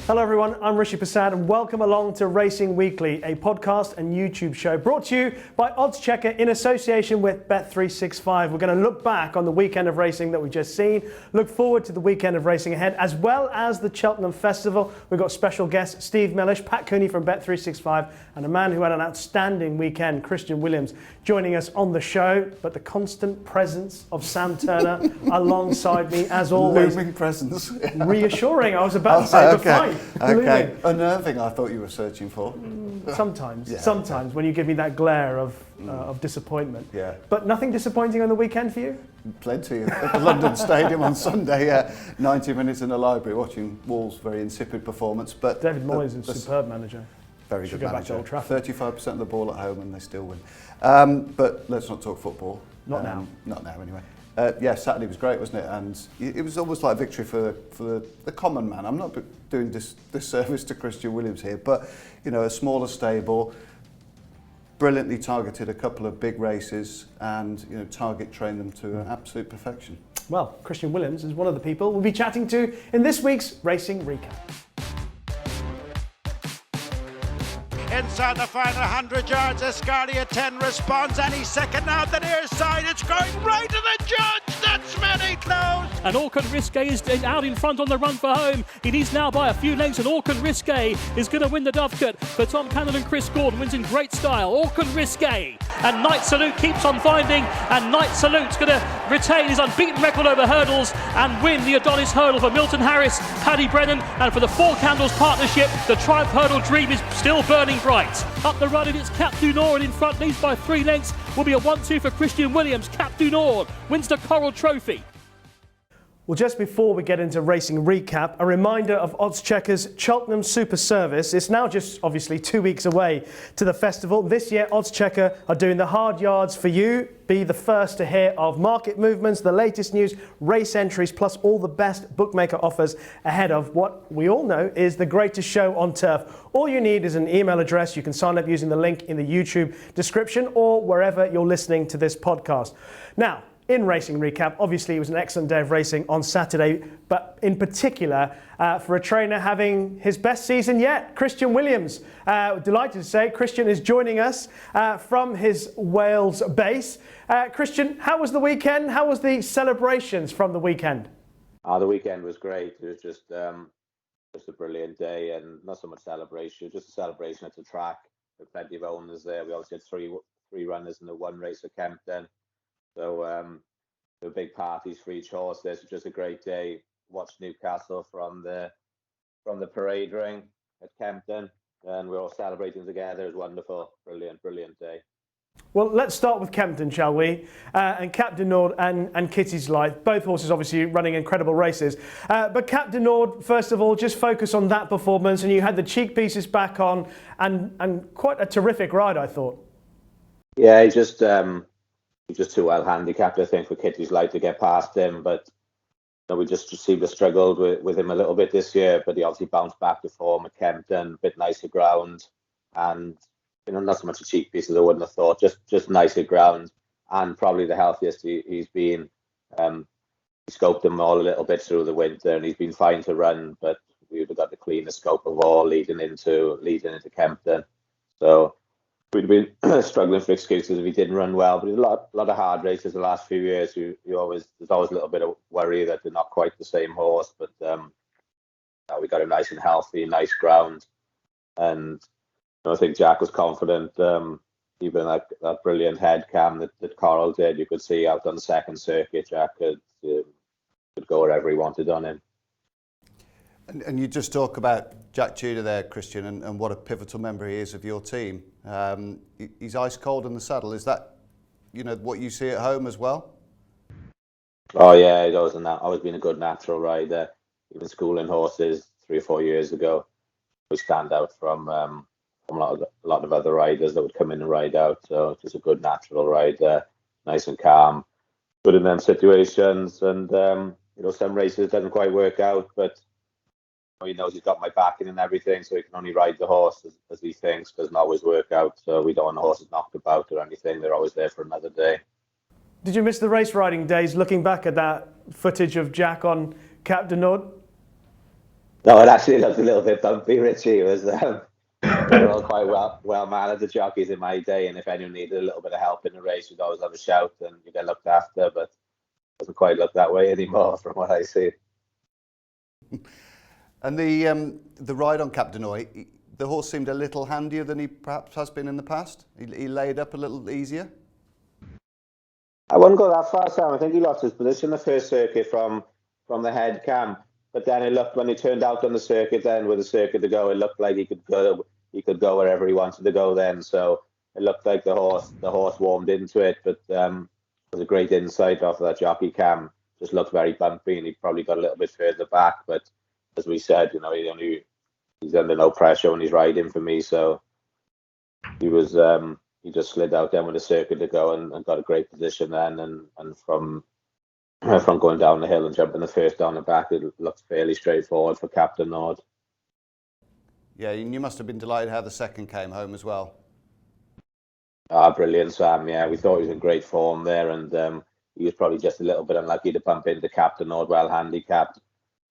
Hello everyone, I'm Rishi and welcome along to Racing Weekly, a podcast and YouTube show brought to you by Oddschecker in association with Bet365. We're going to look back on the weekend of racing that we've just seen, look forward to the weekend of racing ahead, as well as the Cheltenham Festival. We've got special guests Steve Mellish, Pat Cooney from Bet365, and a man who had an outstanding weekend, Christian Williams, joining us on the show. But the constant presence of Sam Turner alongside me, as always. Looming presence. Reassuring, I was about to say, okay. but fine. Okay. Unnerving, I thought you were searching for. Sometimes, Yeah, sometimes when you give me that glare of disappointment. Yeah. But nothing disappointing on the weekend for you? Plenty at the London Stadium on Sunday. Yeah, 90 minutes in the library watching Wolves' very insipid performance. But David Moyes is a superb manager. Very Should good go back to manager. Old Trafford. 35% of the ball at home and they still win. But let's not talk football. Not now. Not now, anyway. Yeah, Saturday was great, wasn't it? And it was almost like a victory for the common man. I'm not doing disservice to Christian Williams here, but you know, a smaller stable, brilliantly targeted a couple of big races, and you know, target trained them to absolute perfection. Well, Christian Williams is one of the people we'll be chatting to in this week's Racing Recap. Inside the final 100 yards, Escaria 10 responds, and he's second now at the near side. It's going right to the judge. That's many close. And Arkle Risque is out in front on the run for home. It is now by a few lengths, and Arkle Risque is going to win the Dovecote. For Tom Cannon and Chris Gordon wins in great style. Arkle Risque. And Night Salute keeps on finding, and Night Salute's going to retain his unbeaten record over hurdles and win the Adonis Hurdle for Milton Harris, Paddy Brennan, and for the Four Candles Partnership, the Triumph Hurdle dream is still burning bright. Up the run, and it's Cap du Nord, and in front leads by 3 lengths. Will be a 1-2 for Christian Williams. Cap du Nord wins the Coral Trophy. Well, just before we get into Racing Recap, a reminder of Oddschecker's Cheltenham Super Service. It's now just obviously 2 weeks away to the festival. This year, Oddschecker are doing the hard yards for you. Be the first to hear of market movements, the latest news, race entries, plus all the best bookmaker offers ahead of what we all know is the greatest show on turf. All you need is an email address. You can sign up using the link in the YouTube description or wherever you're listening to this podcast. Now, in Racing Recap, obviously it was an excellent day of racing on Saturday, but in particular for a trainer having his best season yet, Christian Williams. Delighted to say Christian is joining us from his Wales base. Christian, how was the weekend? How was the celebrations from the weekend? The weekend was great. It was just a brilliant day, and not so much celebration, just a celebration at the track. There were plenty of owners there. We obviously had three runners in the one race at Kempton. So there were big parties for each horse. This was just a great day. Watched Newcastle from the parade ring at Kempton, and we're all celebrating together. It was wonderful. Brilliant day. Well, let's start with Kempton, shall we? And Cap du Nord and Kitty's Life. Both horses obviously running incredible races. But Cap du Nord, first of all, just focus on that performance. And you had the cheek pieces back on and quite a terrific ride, I thought. Yeah, he's just too well handicapped, I think, for Kitty's Life to get past him. But you know, we just seemed to struggle with him a little bit this year. But he obviously bounced back to form at Kempton, a bit nicer ground, and you know, not so much a cheek piece as I wouldn't have thought. Just nicer ground, and probably the healthiest he's been. He scoped him all a little bit through the winter, and he's been fine to run. But we've got the cleanest scope of all leading into Kempton. So we'd been struggling for excuses if he didn't run well. But a lot of hard races the last few years. There's always a little bit of worry that they're not quite the same horse. But we got him nice and healthy, nice ground, and I think Jack was confident. Even that brilliant head cam that Coral did, you could see out on the second circuit, Jack could go wherever he wanted on him. And you just talk about Jack Tudor there, Christian, and what a pivotal member he is of your team. He's ice cold in the saddle. Is that, you know, what you see at home as well? Oh yeah, he's always been a good natural rider. Even schooling horses 3 or 4 years ago, we stand out from a lot of other riders that would come in and ride out. So just a good natural rider, nice and calm, good in them situations. And some races doesn't quite work out, but he knows he's got my backing and everything, so he can only ride the horse as he thinks. Doesn't always work out, so we don't want the horses knocked about or anything. They're always there for another day. Did you miss the race riding days, looking back at that footage of Jack on Cap du Nord? No, it actually looked a little bit bumpy, Richie. It was they were all quite well mannered, the jockeys in my day, and if anyone needed a little bit of help in the race, you'd always have a shout and you get looked after. But it doesn't quite look that way anymore, from what I see. And the ride on Cap Denoy, the horse seemed a little handier than he perhaps has been in the past. He laid up a little easier. I wouldn't go that far, Sam. I think he lost his position the first circuit from the head cam, but then it looked, when he turned out on the circuit, then with the circuit to go, it looked like he could go wherever he wanted to go then. So it looked like the horse warmed into it, but it was a great insight off of that jockey cam. Just looked very bumpy, and he probably got a little bit further back. But as we said, he's under no pressure when he's riding for me. So he was he just slid out then with a circuit to go and got a great position then, and from going down the hill and jumping the first down the back, it looked fairly straightforward for Captain Nord. Yeah, and you must have been delighted how the second came home as well. Brilliant, Sam. Yeah, we thought he was in great form there, and he was probably just a little bit unlucky to bump into Captain Nord, well handicapped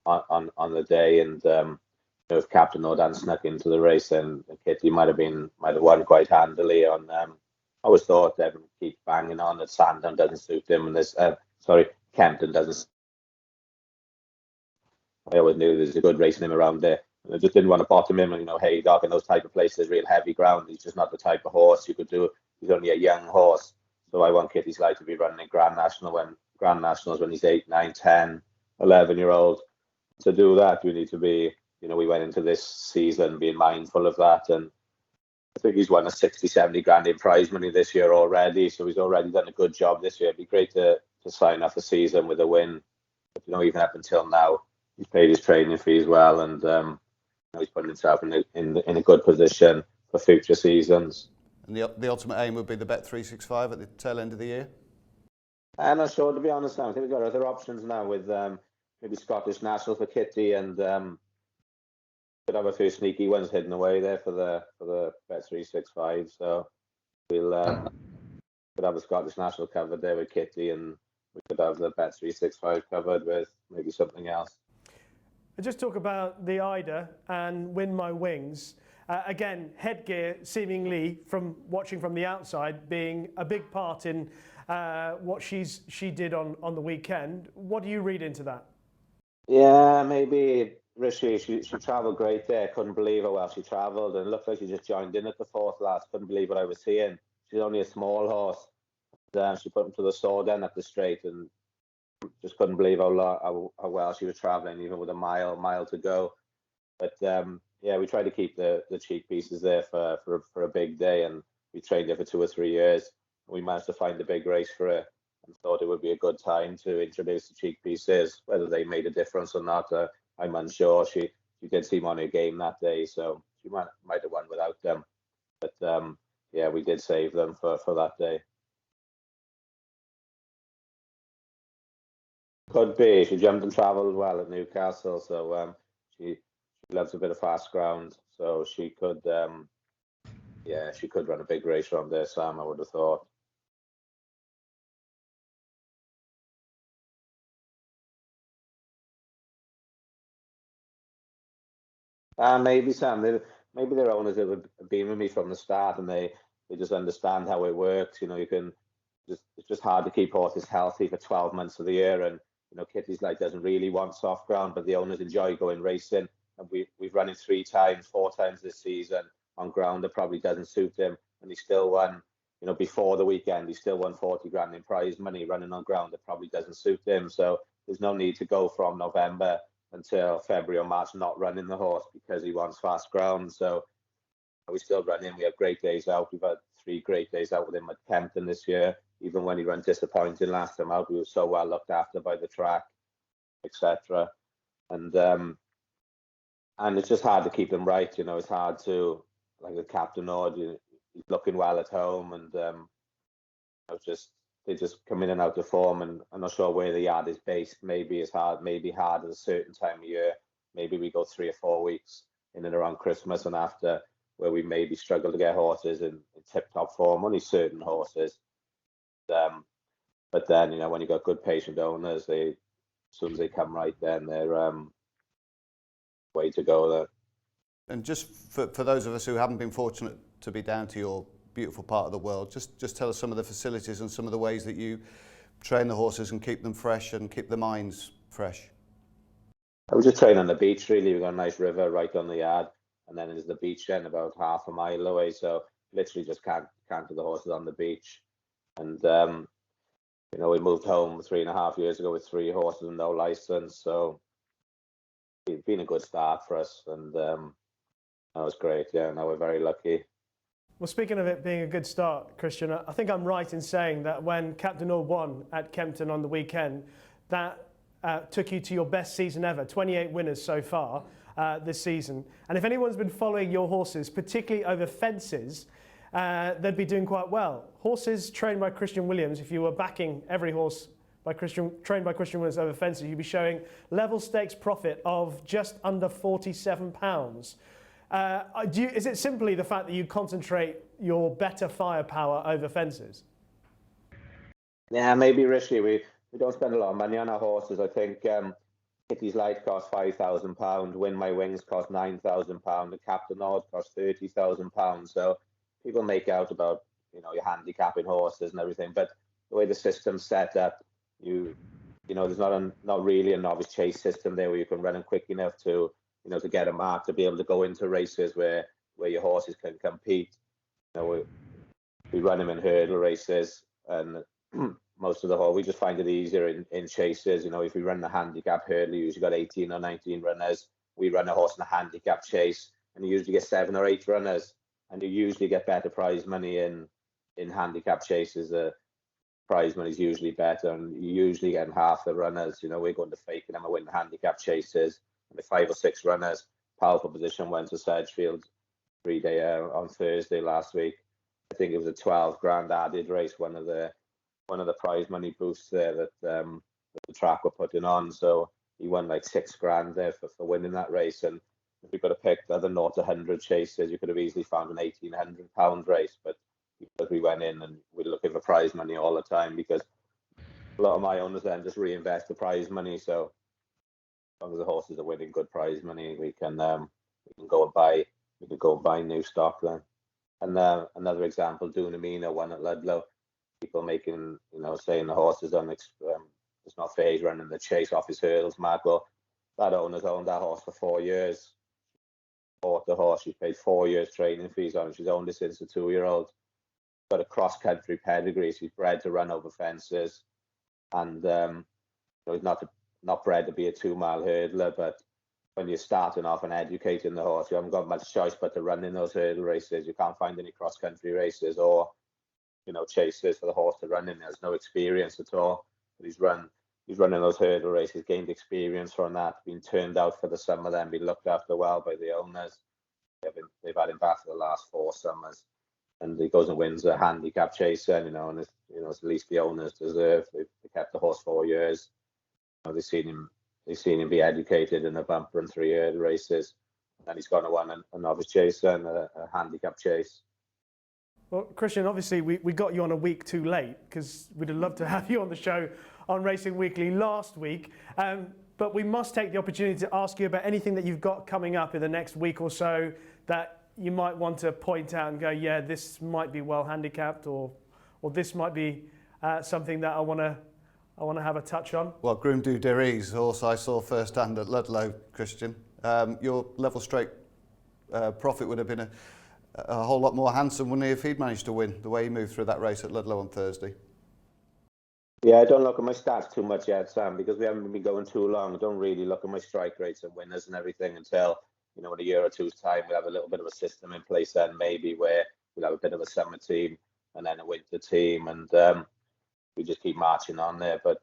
on the day, and if Captain Nord hadn't snuck into the race, then Kitty might have won quite handily. On I always thought Devon keeps banging on that Sandown doesn't suit him, and Kempton doesn't. I always knew there's a good racing him around there. And I just didn't want to bottom him, and Haydock and those type of places, real heavy ground. He's just not the type of horse you could do. He's only a young horse, so I want Kitty's Light to be running in Grand Nationals when he's 8, 9, 10, 11-year-old. To do that, we need to be. We went into this season being mindful of that, and I think he's won a 60, 70 grand in prize money this year already, so he's already done a good job this year. It'd be great to sign off the season with a win. But, even up until now, he's paid his training fees well, and he's putting himself in a good position for future seasons. And the ultimate aim would be the Bet365 at the tail end of the year? I'm not sure, to be honest. I think we've got other options now with maybe Scottish National for Kitty, and could have a few sneaky ones hidden away there for the Bet365. So we'll could have a Scottish National covered there with Kitty, and we could have the Bet365 covered with maybe something else. Just talk about the Eider and Win My Wings. Again, headgear seemingly, from watching from the outside, being a big part in what she did on the weekend. What do you read into that? Yeah, maybe Rishi, she travelled great there. Couldn't believe how well she travelled, and it looked like she just joined in at the fourth last. Couldn't believe what I was seeing. She's only a small horse. She put him to the sword then at the straight, and just couldn't believe how well she was travelling, even with a mile to go. But yeah, we tried to keep the cheek pieces there for a big day, and we trained her for 2 or 3 years. We managed to find a big race for her, and thought it would be a good time to introduce the cheek pieces. Whether they made a difference or not, I'm unsure. She did seem on her game that day, so she might have won without them. But yeah, we did save them for that day. Could be. She jumped and travelled well at Newcastle, so she loves a bit of fast ground. So she could, she could run a big race around there, Sam, I would have thought. Maybe, Sam. Maybe their owners have been with me from the start, and they just understand how it works. It's just hard to keep horses healthy for 12 months of the year, and Kitty's Light doesn't really want soft ground, but the owners enjoy going racing. And we've run him 3 times, 4 times this season on ground that probably doesn't suit him, and he still won. Before the weekend, he still won 40 grand in prize money running on ground that probably doesn't suit him. So there's no need to go from November until February or March not running the horse because he wants fast ground. So we still run him. We have great days out. We've had 3 great days out with him at Kempton this year. Even when he ran disappointing last time out, we were so well looked after by the track, etc. And it's just hard to keep him right. It's hard to, like the Captain Nord, he's looking well at home, and they just come in and out of form, and I'm not sure where the yard is based. Maybe it's hard at a certain time of year. Maybe we go 3 or 4 weeks in and around Christmas and after, where we maybe struggle to get horses in tip-top form, only certain horses. But then, when you've got good patient owners, as soon as they come right, then they're way to go there. And just for those of us who haven't been fortunate to be down to your beautiful part of the world, just tell us some of the facilities and some of the ways that you train the horses and keep them fresh and keep the minds fresh. I was just training on the beach, really. We've got a nice river right on the yard, and then there's the beach then about half a mile away, so literally just canter the horses on the beach. And you know, we moved home 3.5 years ago with 3 horses and no license, so it's been a good start for us, and that was great. Yeah, no, we're very lucky. Well, speaking of it being a good start, Christian, I think I'm right in saying that when Captain All won at Kempton on the weekend, that took you to your best season ever, 28 winners so far this season. And if anyone's been following your horses, particularly over fences, they'd be doing quite well. Horses trained by Christian Williams, if you were backing every horse trained by Christian Williams over fences, you'd be showing level stakes profit of just under £47. Is it simply the fact that you concentrate your better firepower over fences? Yeah, maybe Rishi. We don't spend a lot of money on our horses. I think Kitty's Light cost £5,000, Win My Wings cost £9,000, the Captain Odd cost £30,000. So people make out about, you know, your handicapping horses and everything, but the way the system's set up, you know, there's not really a novice chase system there where you can run them quick enough to, you know, to get a mark to be able to go into races where your horses can compete. You know, we run them in hurdle races, and most of the horse, we just find it easier in chases. You know, if we run the handicap hurdle, you usually got 18 or 19 runners. We run a horse in a handicap chase, and you usually get 7 or 8 runners, and you usually get better prize money in handicap chases. Prize money is usually better, and you usually get half the runners. You know, we're going to Fakenham and win the handicap chases, and the 5 or 6 runners. Powerful position went to Sedgefield 3 day on Thursday last week. I think it was a 12 grand added race, one of the prize money boosts there that the track were putting on. So he won like 6 grand there for winning that race. And if we could have picked other 0 to 100 chases, you could have easily found an £1,800 race. But because we went in and we're looking for prize money all the time, because a lot of my owners then just reinvest the prize money. So as long as the horses are winning good prize money, we can go and buy new stock then. And another example, Dunamina won at Ludlow. People making, you know, saying the horse is it's not fair, he's running the chase off his hurdles, mad. Well, that owner's owned that horse for 4 years. Bought the horse, she's paid 4 years training fees on it. She's owned it since a 2-year-old. Got a cross-country pedigree. She's bred to run over fences, and he's not bred to be a 2-mile hurdler. But when you're starting off and educating the horse, you haven't got much choice but to run in those hurdle races. You can't find any cross-country races or, you know, chases for the horse to run in. There's no experience at all. But he's running those hurdle races, gained experience from that, been turned out for the summer, then been looked after well by the owners. They've had him back for the last 4 summers. And he goes and wins a handicap chase, and it's the least the owners deserve. They kept the horse 4 years. You know, they've seen him be educated in a bumper and 3 hurdle races, and then he's gone to win a novice chase and a handicap chase. Well, Christian, obviously we got you on a week too late, because we'd have loved to have you on the show on Racing Weekly last week. But we must take the opportunity to ask you about anything that you've got coming up in the next week or so that you might want to point out and go, yeah, this might be well handicapped, or this might be something that I want to have a touch on. Well, Groom Du Derry's horse I saw firsthand at Ludlow, Christian. Your level straight profit would have been a whole lot more handsome, wouldn't he, if he'd managed to win the way he moved through that race at Ludlow on Thursday? Yeah, I don't look at my stats too much yet, Sam, because we haven't been going too long. I don't really look at my strike rates and winners and everything until, you know, in a year or two's time, we'll have a little bit of a system in place then, maybe, where we'll have a bit of a summer team and then a winter team, and we just keep marching on there. But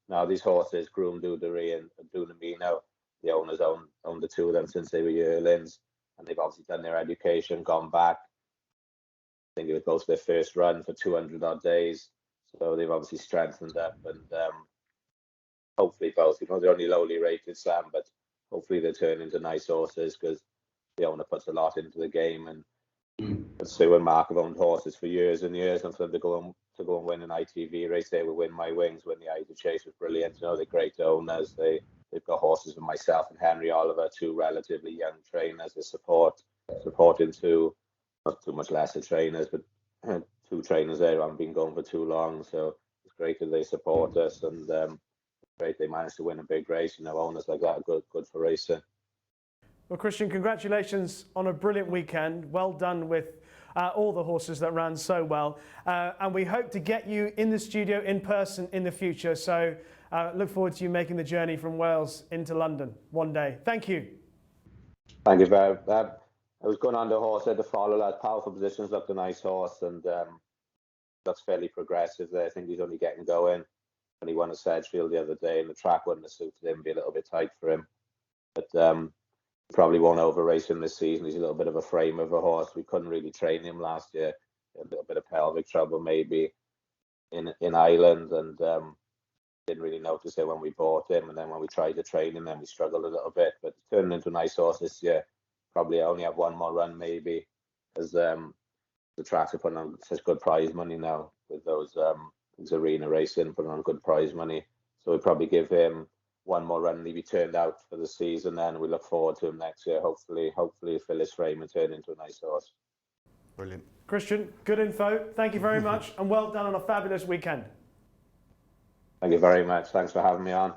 now these horses, Groom Du Derry and Dunamino, the owners own the 2 of them since they were yearlings, and they've obviously done their education, gone back. I think it was both their first run for 200 odd days, so they've obviously strengthened up, and hopefully both, you know, they're only lowly rated, Sam, but hopefully they turn into nice horses, because the owner puts a lot into the game, and But they were Mark owned horses for years and years, and for them to go and win an ITV race, they would win my wings when the Eider Chase was brilliant. You know, they're great owners. They've got horses with myself and Henry Oliver, two relatively young trainers. They supporting two, not too much lesser trainers, but two trainers there who haven't been going for too long. So it's great that they support us, and great they managed to win a big race. You know, owners like that are good for racing. Well, Christian, congratulations on a brilliant weekend. Well done with all the horses that ran so well. And we hope to get you in the studio in person in the future. So look forward to you making the journey from Wales into London one day. Thank you. Thank you very much. I was going on the horse at the follow that powerful positions, looked a nice horse, and looks fairly progressive there. I think he's only getting going. When he won a Sedgefield the other day, and the track wouldn't have suited him, be a little bit tight for him. But probably won't over race him this season. He's a little bit of a frame of a horse. We couldn't really train him last year. A little bit of pelvic trouble maybe in Ireland, and didn't really notice it when we bought him. And then when we tried to train him, then we struggled a little bit. But turning into a nice horse this year. Probably only have one more run maybe, as the tracks are putting on such good prize money now with those arena racing, putting on good prize money. So we'll probably give him one more run and he'll be turned out for the season. Then we look forward to him next year. Hopefully fill his frame and turn into a nice horse. Brilliant. Christian, good info. Thank you very much, and well done on a fabulous weekend. Thank you very much. Thanks for having me on.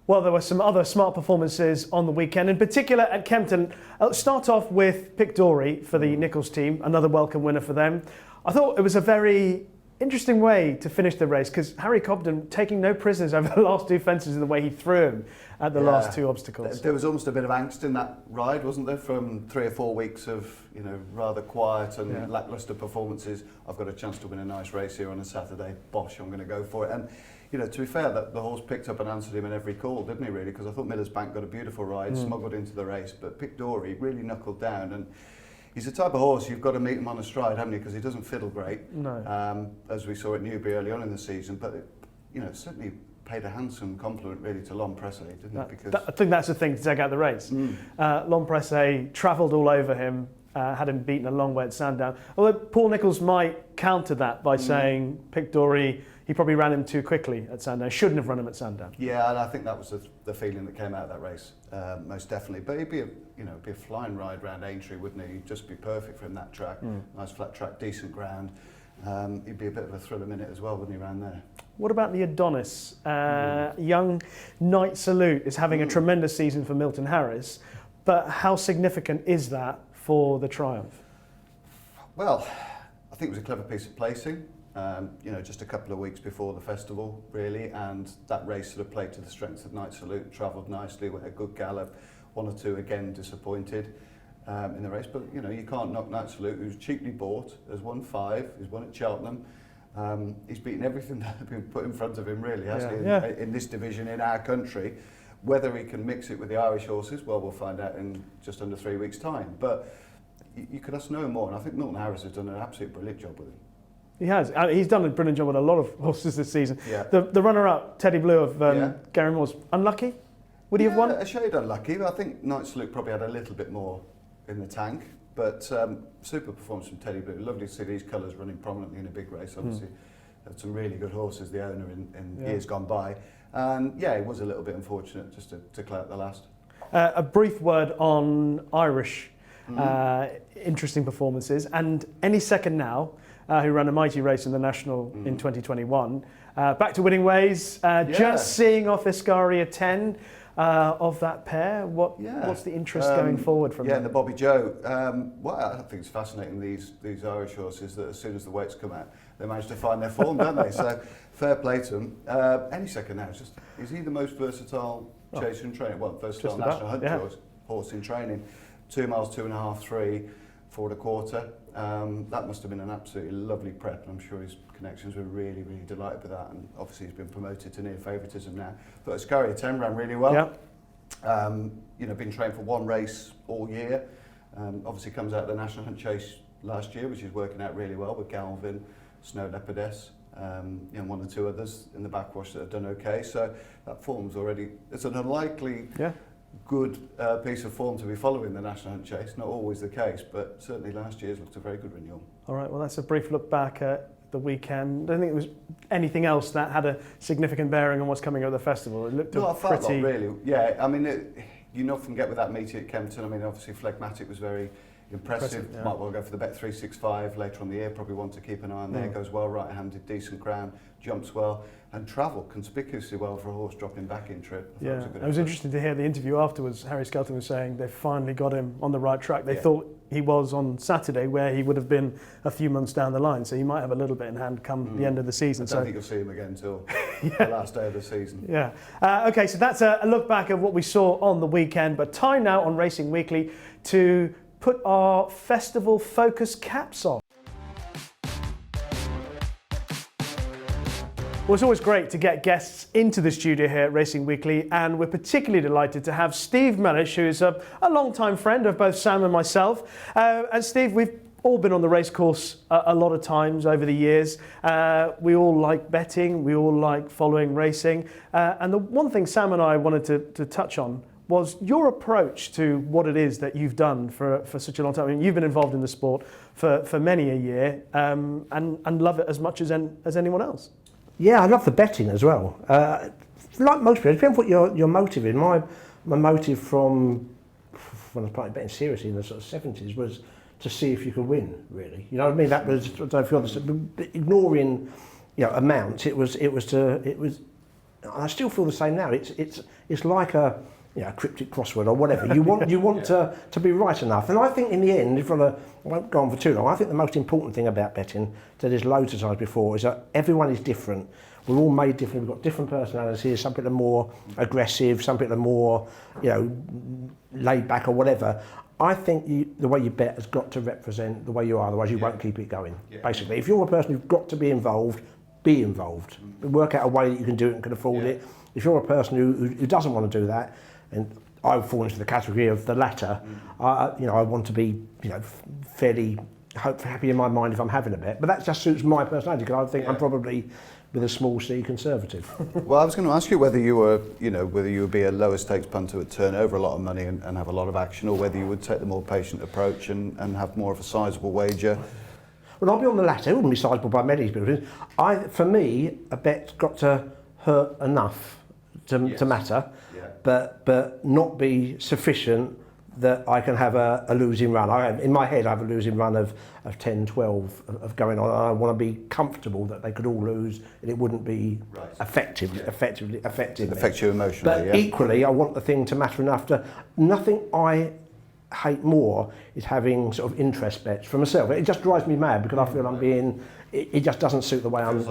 Well, there were some other smart performances on the weekend, in particular at Kempton. Let's start off with Pic D'Orhy for the Nichols team, another welcome winner for them. I thought it was a very interesting way to finish the race, because Harry Cobden taking no prisoners over the last two fences in the way he threw him at the last two obstacles. There was almost a bit of angst in that ride, wasn't there, from 3 or 4 weeks of rather quiet and lacklustre performances. I've got a chance to win a nice race here on a Saturday. Bosh, I'm going to go for it. And to be fair, the horse picked up and answered him in every call, didn't he, really? Because I thought Miller's Bank got a beautiful ride, smuggled into the race, but Pic D'Orhy really knuckled down. And he's the type of horse you've got to meet him on a stride, haven't you? Because he doesn't fiddle great, as we saw at Newbury early on in the season. But it certainly paid a handsome compliment really to Lon Pressay, didn't it? Because I think that's the thing to take out the race. Lon Pressay travelled all over him, had him beaten a long way at Sandown. Although Paul Nicholls might counter that by saying Pic D'Orhy, he probably ran him too quickly at Sandown. Shouldn't have run him at Sandown. Yeah, and I think that was the feeling that came out of that race, most definitely. But it'd be a flying ride round Aintree, wouldn't it? He'd just be perfect for him, that track. Nice flat track, decent ground. He'd be a bit of a thriller minute as well, wouldn't he, round there? What about the Adonis? Young Knight Salute is having a tremendous season for Milton Harris, but how significant is that for the Triumph? Well, I think it was a clever piece of placing. Just a couple of weeks before the festival, really, and that race sort of played to the strengths of Knight Salute, travelled nicely, went a good gallop, 1 or 2 again disappointed in the race, but you can't knock Knight Salute, who's cheaply bought, has won 5, he's won at Cheltenham, he's beaten everything that has been put in front of him, really, hasn't he, in this division, in our country. Whether he can mix it with the Irish horses, well, we'll find out in just under 3 weeks' time, but you could ask no more, and I think Milton Harris has done an absolutely brilliant job with him. He has. He's done a brilliant job with a lot of horses this season. Yeah. The runner-up, Teddy Blue of Gary Moore's, unlucky? Would he have won? A shade unlucky, but I think Knight Salute probably had a little bit more in the tank. But super performance from Teddy Blue. Lovely to see these colours running prominently in a big race. Obviously, had some really good horses, the owner, in years gone by. And it was a little bit unfortunate just to clear out the last. A brief word on Irish interesting performances. And Any Second Now, who ran a mighty race in the National in 2021. Back to winning ways, just seeing off Iscaria 10 of that pair. What's the interest going forward from them? And the Bobby Joe. I think it's fascinating, these Irish horses, that as soon as the weights come out, they manage to find their form, don't they? So fair play to them. Any Second Now, is he the most versatile chaser in training? Well, versatile national hunt horse in training. 2 miles, 2.5, 3, 4 1/4. That must have been an absolutely lovely prep, and I'm sure his connections were really, really delighted with that. And obviously, he's been promoted to near favouritism now. But Iscaria 10 ran really well. Been trained for 1 race all year. Obviously, comes out of the National Hunt Chase last year, which is working out really well with Galvin, Snow Leopardess, and 1 or 2 others in the backwash that have done okay. So that form's already. It's an unlikely good piece of form to be following the National Hunt Chase. Not always the case, but certainly last year's looked a very good renewal. All right, well, that's a brief look back at the weekend. I don't think there was anything else that had a significant bearing on what's coming up at the festival. It looked No, I felt pretty... like really. Yeah, I mean, you often get with that meeting at Kempton. I mean, obviously Phlegmatic was very impressive. Yeah. Might well go for the Bet 365 later on the year. Probably want to keep an eye on there. Goes well, right-handed, decent ground, jumps well, and travel conspicuously well for a horse dropping back in trip. Yeah, it was interesting to hear the interview afterwards. Harry Skelton was saying they finally got him on the right track. They thought he was on Saturday, where he would have been a few months down the line. So he might have a little bit in hand come the end of the season. I don't think you'll see him again until the last day of the season. Yeah. Okay, so that's a look back at what we saw on the weekend. But time now on Racing Weekly to put our festival focus caps on. Well, it's always great to get guests into the studio here at Racing Weekly, and we're particularly delighted to have Steve Mellish, who is a long-time friend of both Sam and myself. And Steve, we've all been on the racecourse a lot of times over the years. We all like betting, we all like following racing. And the one thing Sam and I wanted to touch on was your approach to what it is that you've done for such a long time. I mean, you've been involved in the sport for many a year, and love it as much as anyone else. Yeah, I love the betting as well. Like most people, it depends what your motive is. My motive from when I started betting seriously in the sort of 70s was to see if you could win, really. You know what I mean? That was, I don't know if you understand, ignoring, amounts. It was. I still feel the same now. It's like a cryptic crossword or whatever. You want to be right enough. And I think in the end, I won't go on for too long, I think the most important thing about betting, that is loads of times before, is that everyone is different. We're all made different. We've got different personalities. Some people are more aggressive. Some people are more, laid back or whatever. I think the way you bet has got to represent the way you are. Otherwise, you won't keep it going. Yeah. Basically, if you're a person who's got to be involved, be involved. Work out a way that you can do it and can afford it. If you're a person who doesn't want to do that, and I fall into the category of the latter, I want to be, fairly happy in my mind if I'm having a bet. But that just suits my personality, because I think I'm probably, with a small c, conservative. Well, I was going to ask you whether you were, whether you would be a lower stakes punter at turn over a lot of money and have a lot of action, or whether you would take the more patient approach and have more of a sizable wager. Well, I'll be on the latter. It wouldn't be sizable by many people. For me, a bet's got to hurt enough to matter, but not be sufficient that I can have a losing run. In my head, I have a losing run of 10, 12 of going on. I want to be comfortable that they could all lose and it wouldn't be affected me. Affect you emotionally, But equally, I want the thing to matter enough to... Nothing I hate more is having sort of interest bets for myself. It just drives me mad because I feel I'm being... It just doesn't suit the way I'm...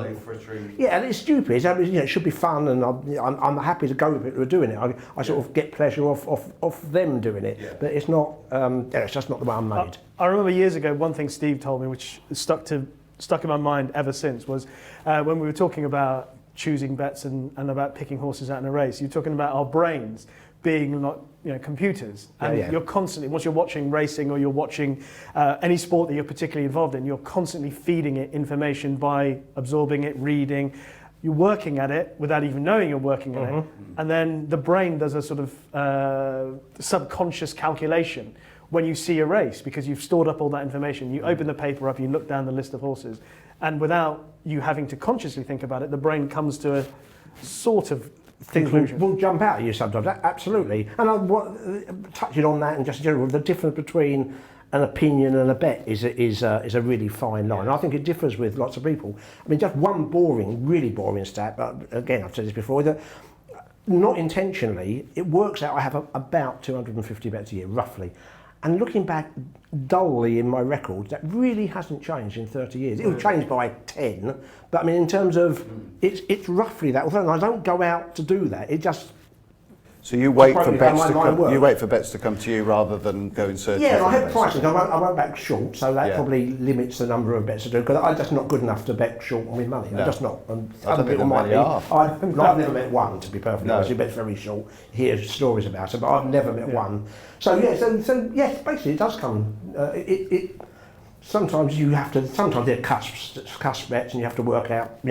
Yeah, and it's stupid. It should be fun, and I'm happy to go with people who are doing it. I sort of get pleasure off them doing it, but it's not. It's just not the way I'm made. I remember years ago, one thing Steve told me, which stuck in my mind ever since, was when we were talking about choosing bets and about picking horses out in a race. You're talking about our brains being like computers, and you're constantly, once you're watching racing or you're watching any sport that you're particularly involved in, you're constantly feeding it information by absorbing it, reading. You're working at it without even knowing you're working at it, and then the brain does a sort of subconscious calculation when you see a race, because you've stored up all that information. You open the paper up, you look down the list of horses, and without you having to consciously think about it, the brain comes to a sort of things will jump out at you sometimes, absolutely. And touching on that, and just in general, the difference between an opinion and a bet is a really fine line. I think it differs with lots of people. I mean, just one really boring stat, but again, I've said this before, that not intentionally, it works out I have about 250 bets a year, roughly. And looking back dully in my records, that really hasn't changed in 30 years. It will change by 10, but I mean, in terms of, it's roughly that. Although I don't go out to do that, it just... So you wait for bets to come. You wait for bets to come to you rather than go in search. Yeah, I have pricing. I won't back short, so that probably limits the number of bets I do. Because I'm just not good enough to bet short and win money. I'm just not. Other people might be. I've never met one, to be perfectly honest. Who bets very short. Hear stories about it, but I've never met one. So yeah, so yes, basically it does come. Sometimes you have to. Sometimes they're cusp bets, and you have to work out.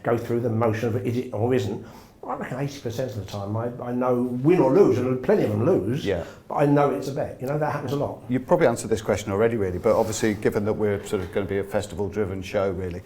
Go through the motion of it, is it or isn't. I reckon 80% of the time I know, win or lose, and plenty of them lose, but I know it's a bet. You know, that happens a lot. You probably answered this question already, really, but obviously, given that we're sort of going to be a festival-driven show, really,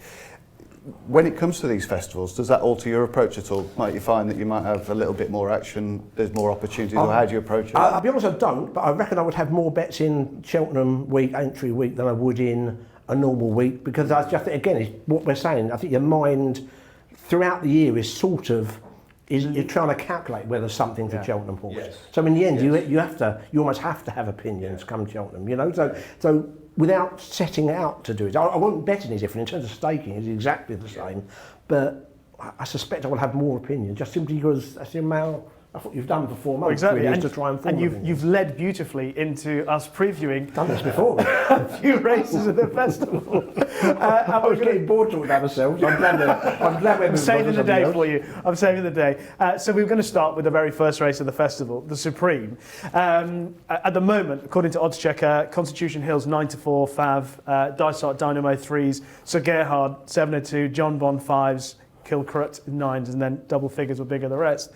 when it comes to these festivals, does that alter your approach at all? Might you find that you might have a little bit more action, there's more opportunities, or how do you approach it? I'll be honest, I don't, but I reckon I would have more bets in Cheltenham week, entry week, than I would in a normal week, because I just think, again, it's what we're saying, I think your mind throughout the year is sort of, you're trying to calculate whether something's a Cheltenham horse. Yes. So in the end, you almost have to have opinions come Cheltenham, you know. So without setting out to do it, I won't bet any different in terms of staking. It's exactly the same, but I suspect I will have more opinions just simply because that's the amount. That's what you've done for 4 months. Exactly, really, to try and form you've led beautifulely into us previewing done this before. a few races at the festival. I was getting bored talking about ourselves. I'm glad we're I'm saving the day for you. I'm saving the day. So we're going to start with the very first race of the festival, the Supreme. At the moment, according to oddschecker, Constitution Hill's 9-4, Fav, Dysart Dynamo 3s, Sir Gerhard 7-2, John Bond 5s, Kilcrut 9s, and then double figures were bigger the rest.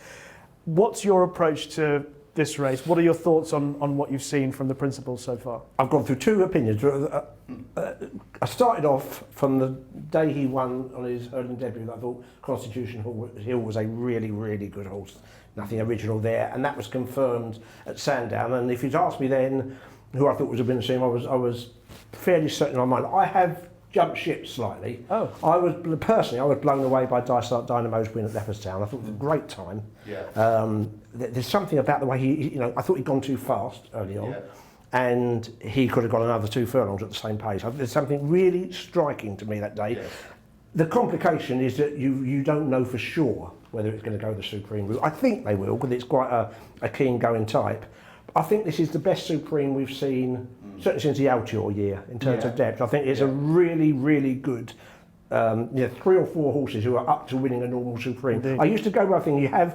What's your approach to this race? What are your thoughts on what you've seen from the principals so far? I've gone through 2 opinions. I started off from the day he won on his hurdling debut. I thought Constitution Hill was a really, really good horse. Nothing original there, and that was confirmed at Sandown. And if you'd asked me then who I thought was a winner team, I was fairly certain in my mind. I have jumped ship slightly. Oh. I was blown away by Dysart Dynamo's win at Leopardstown. I thought it was a great time. Yeah. There's something about the way he I thought he'd gone too fast early on, and he could have got another 2 furlongs at the same pace. There's something really striking to me that day. Yes. The complication is that you don't know for sure whether it's going to go the Supreme route. I think they will, because it's quite a keen going type. I think this is the best Supreme we've seen, certainly since the Altior year, in terms of depth. I think it's a really, really good 3 or 4 horses who are up to winning a normal Supreme. Indeed. I used to go by thinking I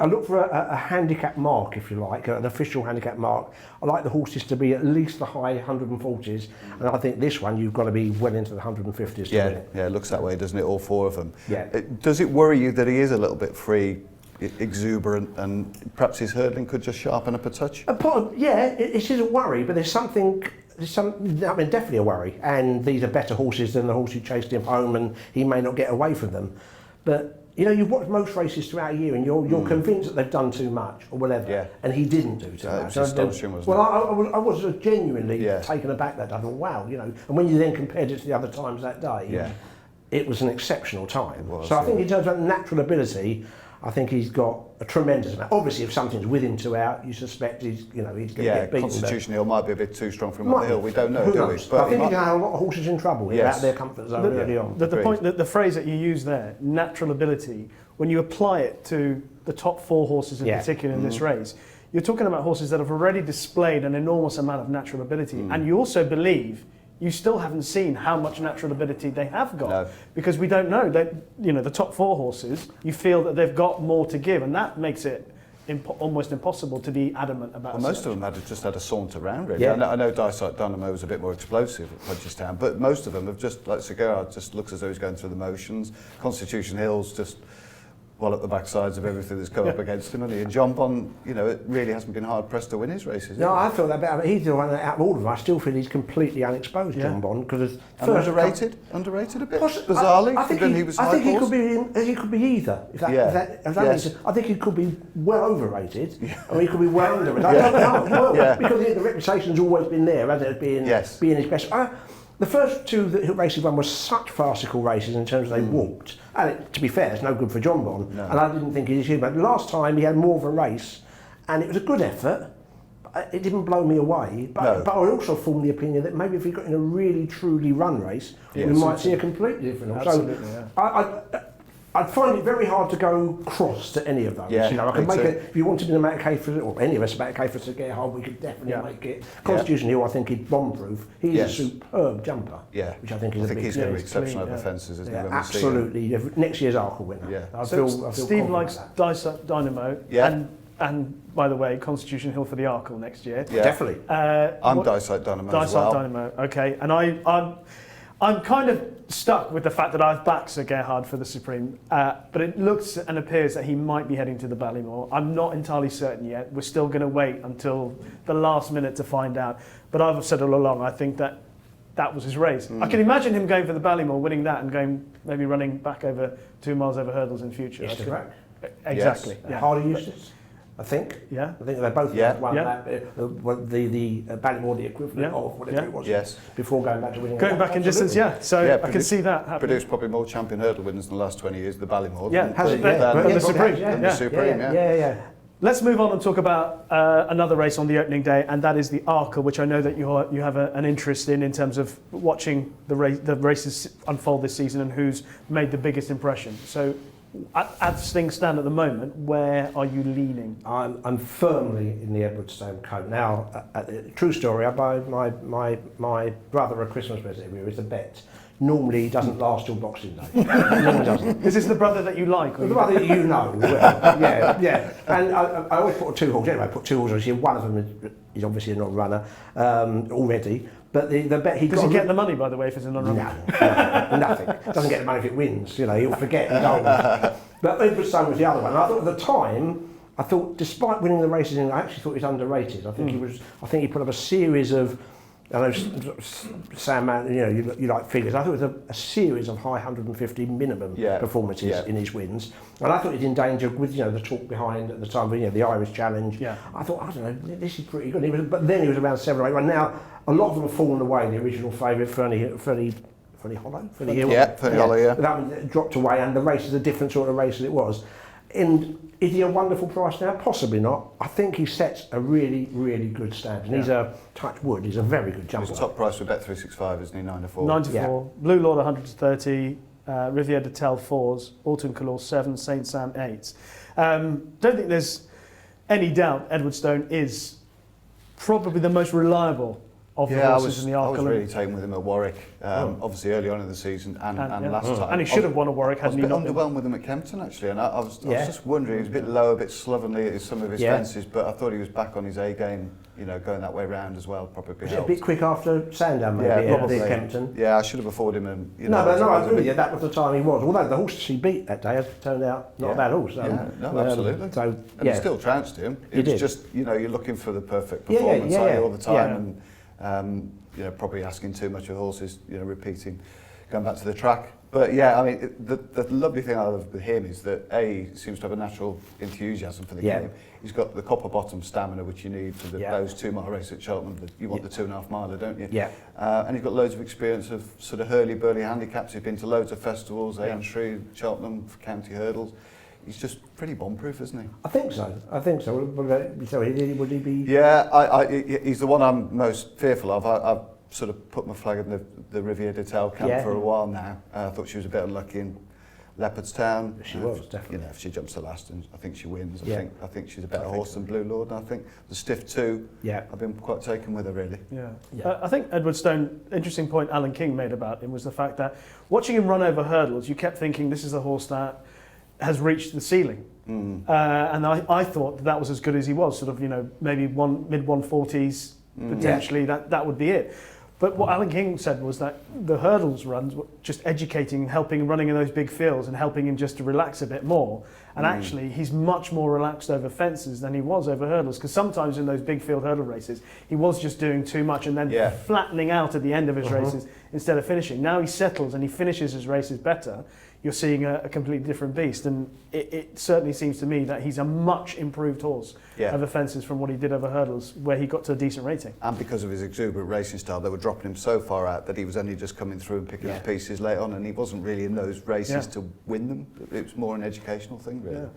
look for a handicap mark, if you like, an official handicap mark. I like the horses to be at least the high 140s, and I think this one you've got to be well into the 150s to win it. Yeah, it looks that way, doesn't it? All 4 of them. Yeah. Does it worry you that he is a little bit free, exuberant, and perhaps his hurdling could just sharpen up a touch? It is a worry, but there's definitely a worry. And these are better horses than the horse who chased him home, and he may not get away from them. But you know, you've watched most races throughout a year, and you're convinced that they've done too much or whatever, and he didn't do too much. It was astonishing, wasn't it? I was genuinely taken aback that day. I thought, wow, you know. And when you then compared it to the other times that day, it was an exceptional time. So I think in terms of natural ability, I think he's got a tremendous amount. Obviously, if something's with him 2 out, you suspect he's going to get beaten. Constitution Hill might be a bit too strong for him on the hill. We don't know, do we? But I think he's going to have a lot of horses in trouble out their comfort zone early on. The phrase that you use there, natural ability, when you apply it to the top 4 horses in particular in this race, you're talking about horses that have already displayed an enormous amount of natural ability, and you also believe you still haven't seen how much natural ability they have got, because we don't know that, you know, the top 4 horses, you feel that they've got more to give, and that makes it almost impossible to be adamant about. Well, most of them just had a saunter around, really. I know Dysart Dynamo was a bit more explosive at Punchestown, but most of them have just, like Sir Gerhard, just looks as though he's going through the motions. Constitution Hill's just well at the backsides of everything that's come up against him, and John Bond, you know, it really hasn't been hard pressed to win his races. No, I feel that about him. He's the one out of all of them. I still feel he's completely unexposed, John Bond, because underrated a bit. Bizarrely, I think he could be either. I think he could be well overrated, or he could be well underrated. I don't know, because the reputation's always been there, hasn't it, being his best. The first 2 that races won were such farcical races in terms of they walked. And to be fair, it's no good for John Bond. No. And I didn't think he did. But last time he had more of a race, and it was a good effort. It didn't blow me away. But I also formed the opinion that maybe if he got in a really, truly run race, we might see a completely different one. Absolutely, I'd find it very hard to go cross to any of those. You know, I can make it. If you wanted to make a case for, or any of us make a case for Sir Gerhard, we could definitely make it. Constitution Hill, I think he's bomb-proof. He's a superb jumper. Which I think is he's going to be exceptional over fences, isn't he? Absolutely. Next year's Arkle winner. I feel Steve likes Dysart Dynamo, and by the way, Constitution Hill for the Arkle next year. Definitely. I'm Dysart Dynamo as well. Dysart Dynamo, okay. And I'm kind of stuck with the fact that I've backed Sir Gerhard for the Supreme, but it looks and appears that he might be heading to the Ballymore. I'm not entirely certain yet. We're still going to wait until the last minute to find out. But I've said all along, I think that was his race. I can imagine him going for the Ballymore, winning that, and going maybe running back over 2 miles over hurdles in future. Yes, correct. Exactly. Yes. Harder Eustace, I think. Yeah. I think they both won Yeah. that. The Ballymore, the equivalent of whatever it was. Yes. Before going back to winning. Going back in distance, yeah. So I can see that happening. Produced probably more champion hurdle winners in the last 20 years, the Ballymore. Yeah, Has it? than the Supreme. The Supreme, Yeah. Let's move on and talk about another race on the opening day, and that is the Arkle, which I know that you have an interest in terms of watching the races unfold this season and who's made the biggest impression. So, as things stand at the moment, where are you leaning? I'm firmly in the Edwardstone coat. Now, true story, I buy my brother a Christmas present every year. It's a bet. Normally, it doesn't last till Boxing Day. Normally doesn't. Is this the brother that you like? The brother that you know. Well, yeah. And I always put 2 horses. Anyway, I put 2 horses. One of them is obviously a non-runner already. But the bet he Does he get the money, by the way, if it's a non-runner? No, nothing. Doesn't get the money if it wins. You know, he'll forget. But Edwardstone was the other one. And I thought at the time, despite winning the races, I actually thought he was underrated. I think he put up a series of. I know Sam, you like figures. I thought it was a series of high 150 minimum performances in his wins, and I thought he's in danger with the talk behind at the time. The Irish Challenge. Yeah. I thought I don't know, this is pretty good. But then he was around 7 or 8. Right now, a lot of them have fallen away. The original favourite, Fernie Hollow. That one dropped away, and the race is a different sort of race as it was. And is he a wonderful price now? Possibly not. I think he sets a really, really good standard. And he's a touch wood. He's a very good jumper. His top price for Bet365, isn't he? 9-4. 9-4. Yeah. Blue Lord 130. Riviere de Tel 4s. Alton Calor 7. Saint Sam 8s. Don't think there's any doubt Edwardstone is probably the most reliable of the horses in the Arkle. I was really taken with him at Warwick, obviously early on in the season and last time. And he should have won at Warwick, hadn't he? I was a bit underwhelmed with him at Kempton, actually, and I was just wondering, he was a bit low, a bit slovenly at some of his fences, but I thought he was back on his A game, going that way round as well, probably helped. Was it a bit quick after Sandown, maybe, probably. Kempton? Yeah, I should have afforded him. And, I agree with you, that was the time he was. Although the horses he beat that day turned out not a bad horse. Absolutely. And he still trounced him. It was just, you're looking for the perfect performance all the time. And, probably asking too much of horses, repeating, going back to the track. But yeah, I mean, the lovely thing I love with him is that he seems to have a natural enthusiasm for the game. He's got the copper bottom stamina which you need for those 2 mile races at Cheltenham. You want the 2.5 miler, don't you? Yeah. And he's got loads of experience of sort of hurly-burly handicaps. He's been to loads of festivals, Aintree, Cheltenham, county hurdles. He's just pretty bomb-proof, isn't he? I think so. So would he be? Yeah, he's the one I'm most fearful of. I've sort of put my flag in the Riviere de Tel camp for a while now. I thought she was a bit unlucky in Leopardstown. She was, definitely. If she jumps to last, and I think she wins. I think she's a better horse than Blue Lord. And I think the Stiff 2, I've been quite taken with her, really. I think Edwardstone, interesting point Alan King made about him was the fact that watching him run over hurdles, you kept thinking this is a horse that has reached the ceiling. And I thought that was as good as he was, sort of, maybe mid 140s, potentially, that would be it. But what Alan King said was that the hurdles runs were just educating, helping him running in those big fields and helping him just to relax a bit more. And actually, he's much more relaxed over fences than he was over hurdles, because sometimes in those big field hurdle races, he was just doing too much and then flattening out at the end of his races instead of finishing. Now he settles and he finishes his races better. You're seeing a completely different beast, and it certainly seems to me that he's a much improved horse over fences from what he did over hurdles, where he got to a decent rating. And because of his exuberant racing style, they were dropping him so far out that he was only just coming through and picking up pieces late on, and he wasn't really in those races to win them. It was more an educational thing, really.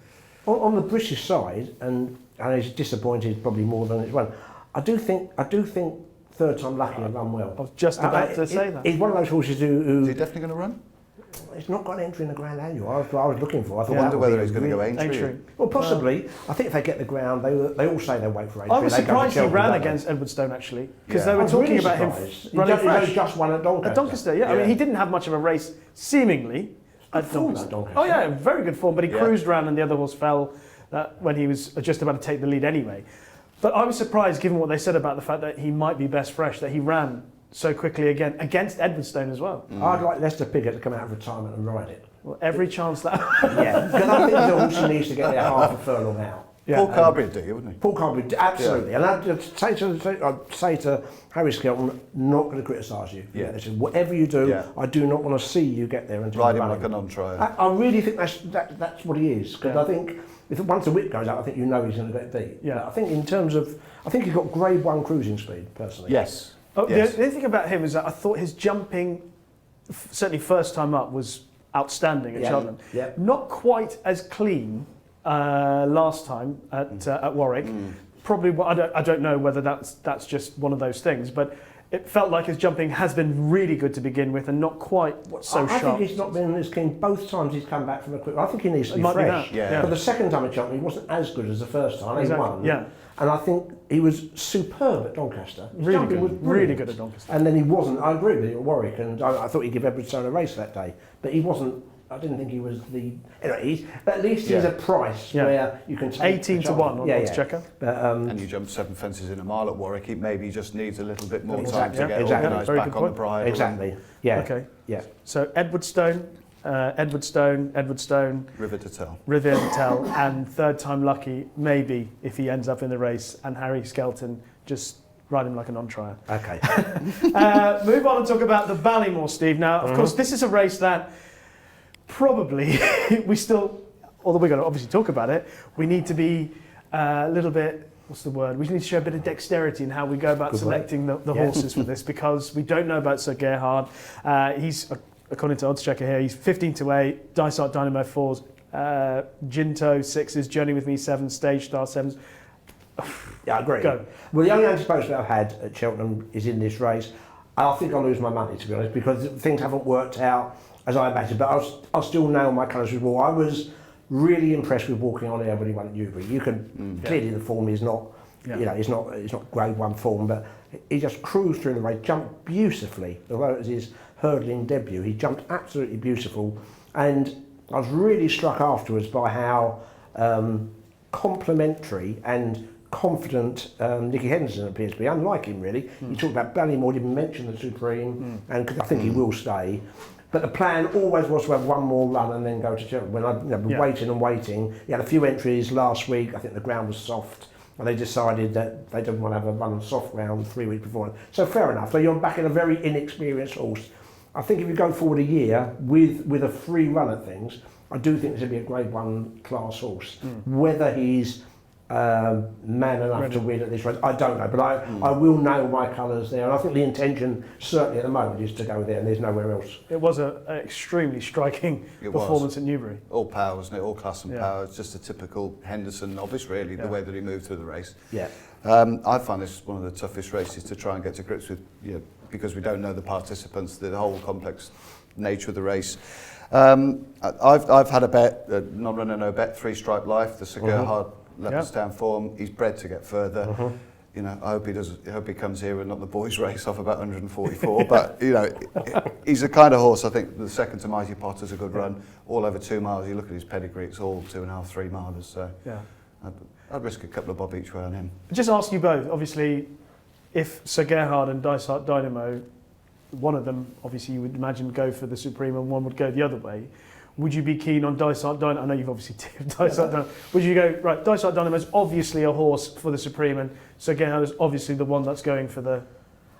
On the British side, and he's disappointed probably more than it's won. I do think Third Time Lucky will run well. I was just about to say that. He's one of those horses who is he definitely going to run? He's not got an entry in the Grand Annual. I was looking for. I thought wonder whether he's going to go entry. Well, possibly. I think if they get the ground, they all say they'll wait for entry. I was surprised he ran against Edwardstone, actually, because they were talking about him running fresh. He just won at Doncaster. At Doncaster, I mean, he didn't have much of a race, seemingly, at Doncaster. Oh yeah, very good form, but he cruised around and the other horse fell when he was just about to take the lead anyway. But I was surprised, given what they said about the fact that he might be best fresh, that he ran so quickly again against Edwardstone as well. I'd like Lester Piggott to come out of retirement and ride it. Well, every chance that. Yeah, because I think the horse needs to get there half a furlong out. Yeah. Paul Carberry do you, wouldn't he? Paul Carberry, absolutely. And I'd say to Harry Skelton, not going to criticise you. Yeah. They said, whatever you do, I do not want to see you get there until Ride you're him running. like a non-trier. I really think that's what he is. Because I think if once the whip goes out, I think you know he's going to get beat. Yeah. But I think in terms of, I think he's got grade 1 cruising speed, personally. Yes. Oh, Yes. The only thing about him is that I thought his jumping, certainly first time up, was outstanding at Cheltenham. Yeah. Not quite as clean last time at Warwick. Probably, I don't know whether that's just one of those things, but it felt like his jumping has been really good to begin with and not quite so I sharp. think he's not been as keen both times he's come back from a quick. I think he needs to be Might be fresh. that, yeah. But the second time at Cheltenham, he wasn't as good as the first time. Exactly, He won. yeah. And I think he was superb at Doncaster. His Really jumping good, was really brilliant. good at Doncaster. And then he wasn't. I agree with you at Warwick, and I thought he'd give Edwardstone a race that day, but he wasn't. I didn't think he was the. Anyway, at least he's a price where you can take 18 to 1 on oddschecker. And you jump 7 fences in a mile at Warwick, he maybe just needs a little bit more time to get exactly. organised Very back good on the point. bridle. Exactly. Yeah. Okay. Yeah. So Edwardstone, River to tell. River to tell, and third time lucky, maybe, if he ends up in the race, and Harry Skelton just ride him like a non-trier. Okay. Move on and talk about the Ballymore, Steve. Now, of course, this is a race that probably we still, although we're going to obviously talk about it, we need to be a little bit, what's the word? We need to show a bit of dexterity in how we go about selecting the horses for this, because we don't know about Sir Gerhard. He's, according to oddschecker here, he's 15 to 8, Dysart Dynamo 4s, Ginto 6s, Journey With Me 7s, Stage Star 7s. Yeah, I agree. Go. Well, the only ante-post that I've had at Cheltenham is in this race. I think I'll lose my money, to be honest, because things haven't worked out as I imagined. But I'll still nail my colours with Wall. I was really impressed with Walking on Air when he won at Newbury. You can clearly the form is not, you know, it's not grade 1 form, but he just cruised through the race, jumped beautifully. Although it was his hurdling debut, he jumped absolutely beautiful, and I was really struck afterwards by how complimentary and confident Nicky Henderson appears to be, unlike him really. He talked about Ballymore, didn't mention the Supreme, and I think he will stay. But the plan always was to have one more run and then go to Cheltenham. When I'd been waiting and waiting, he had a few entries last week. I think the ground was soft, and they decided that they didn't want to have a run on soft ground 3 weeks before. So fair enough. So you're back in a very inexperienced horse. I think if you go forward a year with a free run at things, I do think this will be a grade 1 class horse. Whether he's man enough to win at this race, I don't know, but I will nail my colours there, and I think the intention certainly at the moment is to go there, and there's nowhere else. It was an extremely striking performance at Newbury. All power, wasn't it? All class and power. It's just a typical Henderson novice, really, the way that he moved through the race. Yeah. I find this one of the toughest races to try and get to grips with, because we don't know the participants, the whole complex nature of the race. I've had a bet, not running no bet, 3 Stripe Life, the Sir Gerhard Leopardstown form. He's bred to get further. I hope he does. I hope he comes here and not the boys' race off about 144. But he's the kind of horse. I think the second to Mighty Potter's a good run, all over 2 miles. You look at his pedigree; it's all 2.5, 3 milers. So I'd risk a couple of bob each way on him. Just ask you both. Obviously, if Sir Gerhard and Dysart Dynamo, one of them obviously you would imagine go for the Supreme and one would go the other way. Would you be keen on Dysart Dynamo? I know you've obviously tipped Dysart Dynamo. Would you go, right, Dysart Dynamo is obviously a horse for the Supreme, and Sir Gerhard is obviously the one that's going for the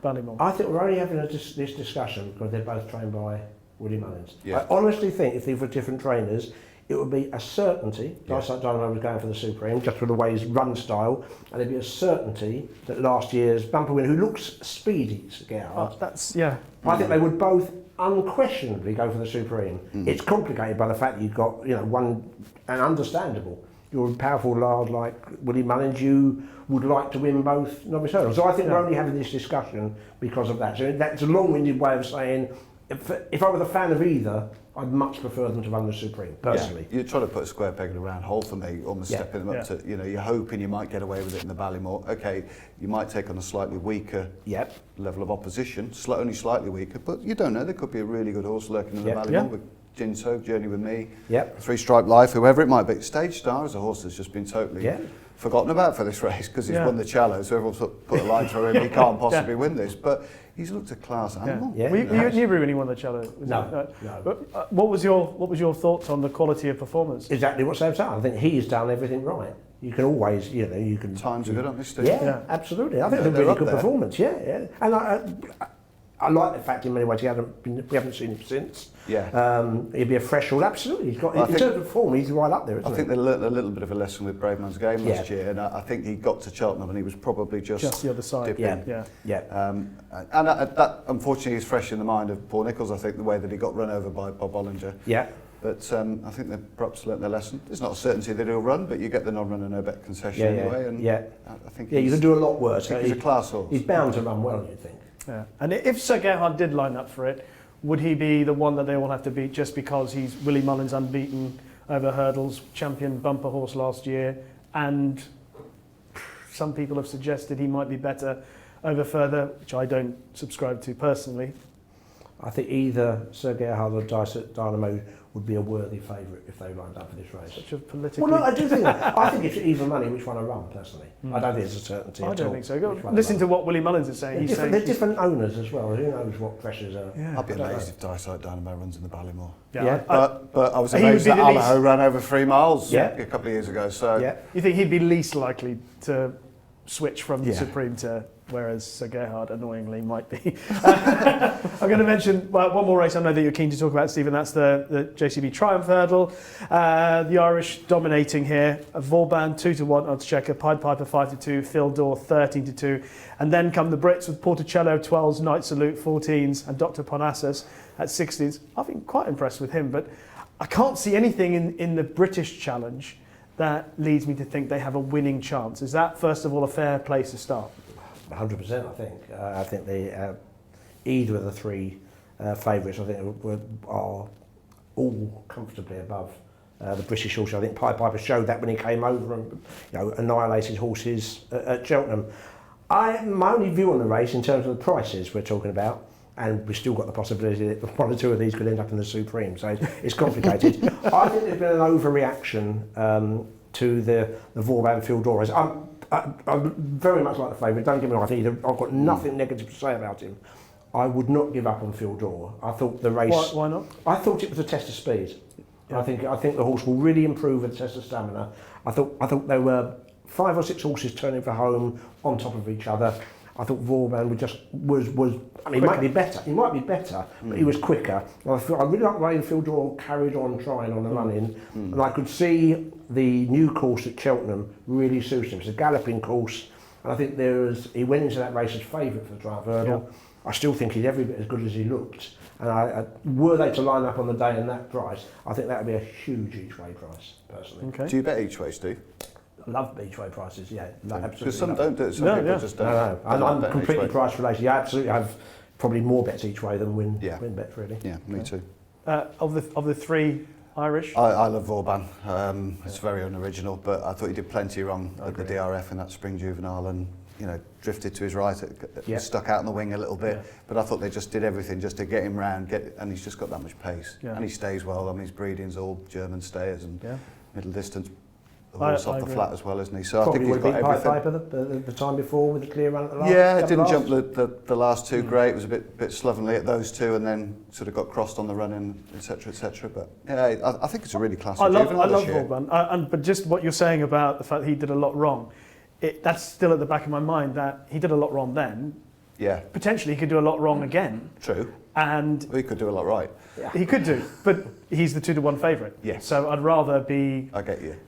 Ballymore? I think we're only having this discussion because they're both trained by Woody Mullins. Yeah. I honestly think if they were different trainers, it would be a certainty Dysart Dynamo was going for the Supreme, just for the way his run style, and there'd be a certainty that last year's bumper winner, who looks speedy, Sir Gerhard, I think they would both unquestionably go for the Supreme. It's complicated by the fact that you've got one, and understandable, you're a powerful lard like Woody Mullins, you would like to win both novice hurdles. So I think we're only having this discussion because of that. So that's a long-winded way of saying, if I was a fan of either, I'd much prefer them to run the Supreme, personally. You're trying to put a square peg in a round hole for me, almost stepping them up to, you're hoping you might get away with it in the Ballymore. Okay, you might take on a slightly weaker level of opposition, only slightly weaker, but you don't know, there could be a really good horse lurking in the Ballymore with Ginto, Journey With Me, 3 Stripe Life, whoever it might be. Stage Star is a horse that's just been totally forgotten about for this race because he's won the Chello, so everyone's put a line through him. He can't possibly win this, but he's looked a class animal. Were you at Newbury when he won the Chello? No. But, what was your thoughts on the quality of performance? Exactly what Sam said. I think he's done everything right. You can always, you can... Times are good, aren't they, Steve? Yeah, absolutely. I think it's a really good performance, yeah. And I like the fact in many ways we haven't seen him since. Yeah. He'd be a fresh all, absolutely. He's got, in terms of form, he's right up there, isn't he? I think they learnt a little bit of a lesson with Braveman's game last year, and I think he got to Cheltenham and he was probably just the other side. Dipping. And that unfortunately is fresh in the mind of Paul Nicholls, I think, the way that he got run over by Bob Bollinger. Yeah. But I think they've perhaps learnt their lesson. There's not a certainty that he'll run, but you get the non-runner no bet concession anyway. And I think you can do a lot worse. He's a class horse. He's bound to run well, you'd think. Yeah. And if Sir Gerhard did line up for it, would he be the one that they all have to beat just because he's Willie Mullins unbeaten over hurdles, champion bumper horse last year, and some people have suggested he might be better over further, which I don't subscribe to personally. I think either Sir Gerhard or Dynamo would be a worthy favourite if they lined up for this race. Such a politically... Well, no, I do think that. I think it's even money which one I run, personally. I don't think it's a certainty I don't think so. Listen to what Willie Mullins is saying. They're different owners as well. Who knows what pressures are... Yeah. I'd be amazed if Dyside Dynamo runs in the Ballymore. Yeah. But I was amazed that Allaho ran over 3 miles a couple of years ago. So you think he'd be least likely to switch from the Supreme to... whereas Sir Gerhard, annoyingly, might be. I'm going to mention one more race I know that you're keen to talk about, Stephen. That's the JCB Triumph Hurdle. The Irish dominating here. Vauban 2-1 oddschecker, Pied Piper 5-2, Phil Dorr 13-2. And then come the Brits with Porticello 12s, Night Salute 14s, and Dr. Parnassus at 16s. I've been quite impressed with him, but I can't see anything in the British Challenge that leads me to think they have a winning chance. Is that, first of all, a fair place to start? 100%, I think. I think either of the three favourites, I think, are all comfortably above the British horses. I think Pied Piper showed that when he came over and annihilated horses at Cheltenham. My only view on the race, in terms of the prices we're talking about, and we've still got the possibility that one or two of these could end up in the Supreme, so it's complicated. I think there's been an overreaction to the Vauban Phil Dorr. I'm very much like the favourite. Don't get me wrong. I think I've got nothing negative to say about him. I would not give up on Phil Dorr. I thought the race. Why not? I thought it was a test of speed. Yeah. I think the horse will really improve with the test of stamina. I thought there were 5 or 6 horses turning for home on top of each other. I thought Vauban was. I mean, he might be better, but he was quicker. I really like the way Phil Dorr carried on trying on the run-in, and I could see the new course at Cheltenham really suits him. It's a galloping course, and I think he went into that race as favourite for the Triumph Hurdle. Yeah. I still think he's every bit as good as he looked, and were they to line up on the day in that price, I think that would be a huge each-way price, personally. Okay. Do you bet each way, Steve? I love each way prices, absolutely. Because some don't do it, some people just don't. No. I'm completely price related. Yeah, absolutely. I have probably more bets each way than win bets, really. Yeah, me too. Of the 3 Irish? I love Vauban. It's very unoriginal, but I thought he did plenty wrong at the DRF in that spring juvenile and, drifted to his right, stuck out in the wing a little bit. Yeah. But I thought they just did everything just to get him round, and he's just got that much pace. Yeah. And he stays well. I mean, his breeding's all German stayers and middle distance. The horse off the flat as well, isn't he? So probably I think he's got everything. Piper the time before with the clear run at the last. Yeah, it didn't jump the last 2 great. It was a bit slovenly at those 2, and then sort of got crossed on the run-in, etc., etc. But yeah, I think it's a really classic. I love Vauban, but just what you're saying about the fact that he did a lot wrong, that's still at the back of my mind that he did a lot wrong then. Yeah. Potentially he could do a lot wrong again. True. And he could do a lot right. Yeah. He could do, but he's the 2-1 favourite. Yeah. So I'd rather be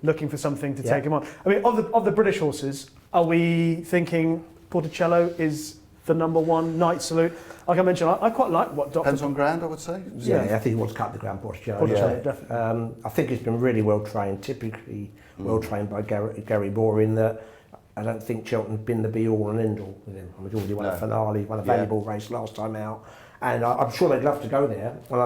looking for something to take him on. I mean, of the British horses, are we thinking Porticello is the number 1, Night Salute? Like I mentioned, I quite like what Dr. Depends on ground, I would say. Yeah, I think he wants to cut the ground, Porticello. Definitely. I think he's been really well trained, typically well trained by Gary Moore in that. I don't think Cheltenham's been the be-all and end-all with him. He's already won a finale, won a valuable race last time out. And I'm sure they'd love to go there. And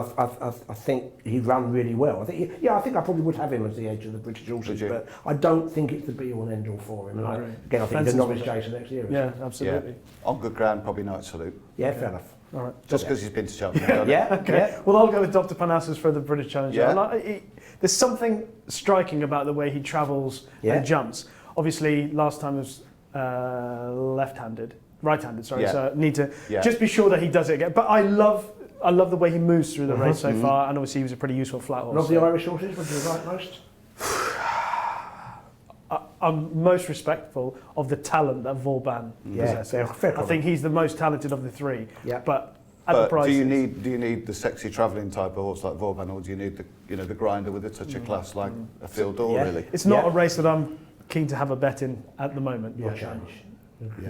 I think he'd run really well. I think I probably would have him as the edge of the British horses, but I don't think it's the be-all and end-all for him. And I think he's a novice chaser next year. Yeah, absolutely. Yeah. On good ground, probably Night Salute. Yeah, fair enough. All right. Just because he's been to Cheltenham. Okay. Well, I'll go with Dr. Parnassus for the British Challenge. Yeah. There's something striking about the way he travels and jumps. Obviously, last time was right-handed, sorry. Yeah. So need to just be sure that he does it again. But I love the way he moves through the race so far, and obviously he was a pretty useful flat horse. Love the Irish horses. What do you like most? I'm most respectful of the talent that Vauban possesses. fair I think he's the most talented of the three. Yeah. But at the price, do you need the sexy travelling type of horse like Vauban, or do you need the grinder with a touch of class like a Field Door? Really, it's not a race that I'm keen to have a bet in at the moment. You'll change.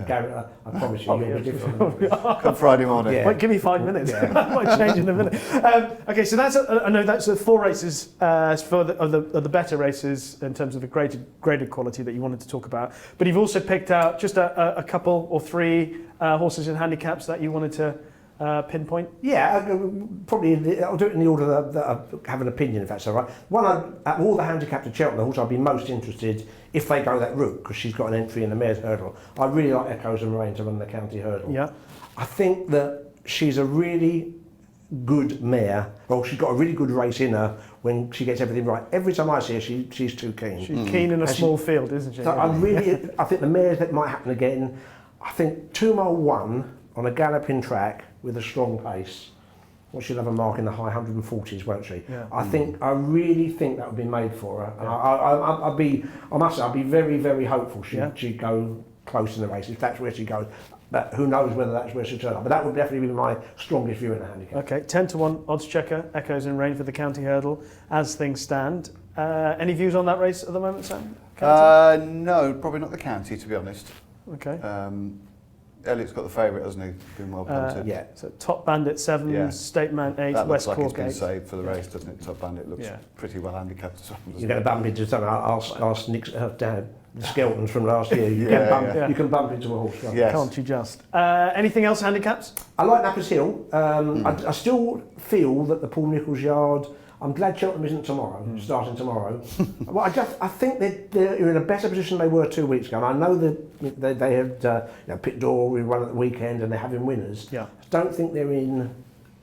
Gary, I promise you, you'll be different. Come Friday morning. Yeah. Wait, give me 5 minutes. I might change in a minute. Okay, so I know that's 4 races for the better races in terms of the graded quality that you wanted to talk about. But you've also picked out just a couple or 3 horses in handicaps that you wanted to pinpoint. Yeah, probably. I'll do it in the order that I have an opinion, if that's all right. One, out of all the handicapped at Cheltenham, the horse I'd be most interested if they go that route, because she's got an entry in the Mayor's Hurdle. I really like Echoes and Rain to run the County Hurdle. Yeah. I think that she's a really good mare. Well, she's got a really good race in her when she gets everything right. Every time I see her, she's too keen. She's keen in a small field, isn't she? So I think the mares that might happen again. I think 2 mile 1 on a galloping track with a strong pace. Well, she'll have a mark in the high 140s, won't she? Yeah. I really think that would be made for her. And I must say, I'd be very, very hopeful she'd go close in the race if that's where she goes. But who knows whether that's where she'll turn up. But that would definitely be my strongest view in the handicap. Okay, 10-1 odds checker, Echoes in Rain for the County Hurdle as things stand. Any views on that race at the moment, Sam? No, probably not the county, to be honest. Okay. Elliot's got the favourite, hasn't he? Been well punted. Yeah. So Top Bandit 7, State Man 8, That West looks like Cork it's 8. been saved for the race, doesn't it? Top Bandit looks pretty well handicapped as well. You're going to bump into something. Ask Nick's dad, the Skeltons from last year. You can bump into a horse. Yes. Can't you just? Anything else handicaps? I like Nappers Hill. I still feel that the Paul Nicholls yard. I'm glad Cheltenham isn't tomorrow, starting tomorrow. Well, I think they're in a better position than they were 2 weeks ago. And I know that they had Pit Door we run at the weekend and they're having winners. Yeah. I don't think they're in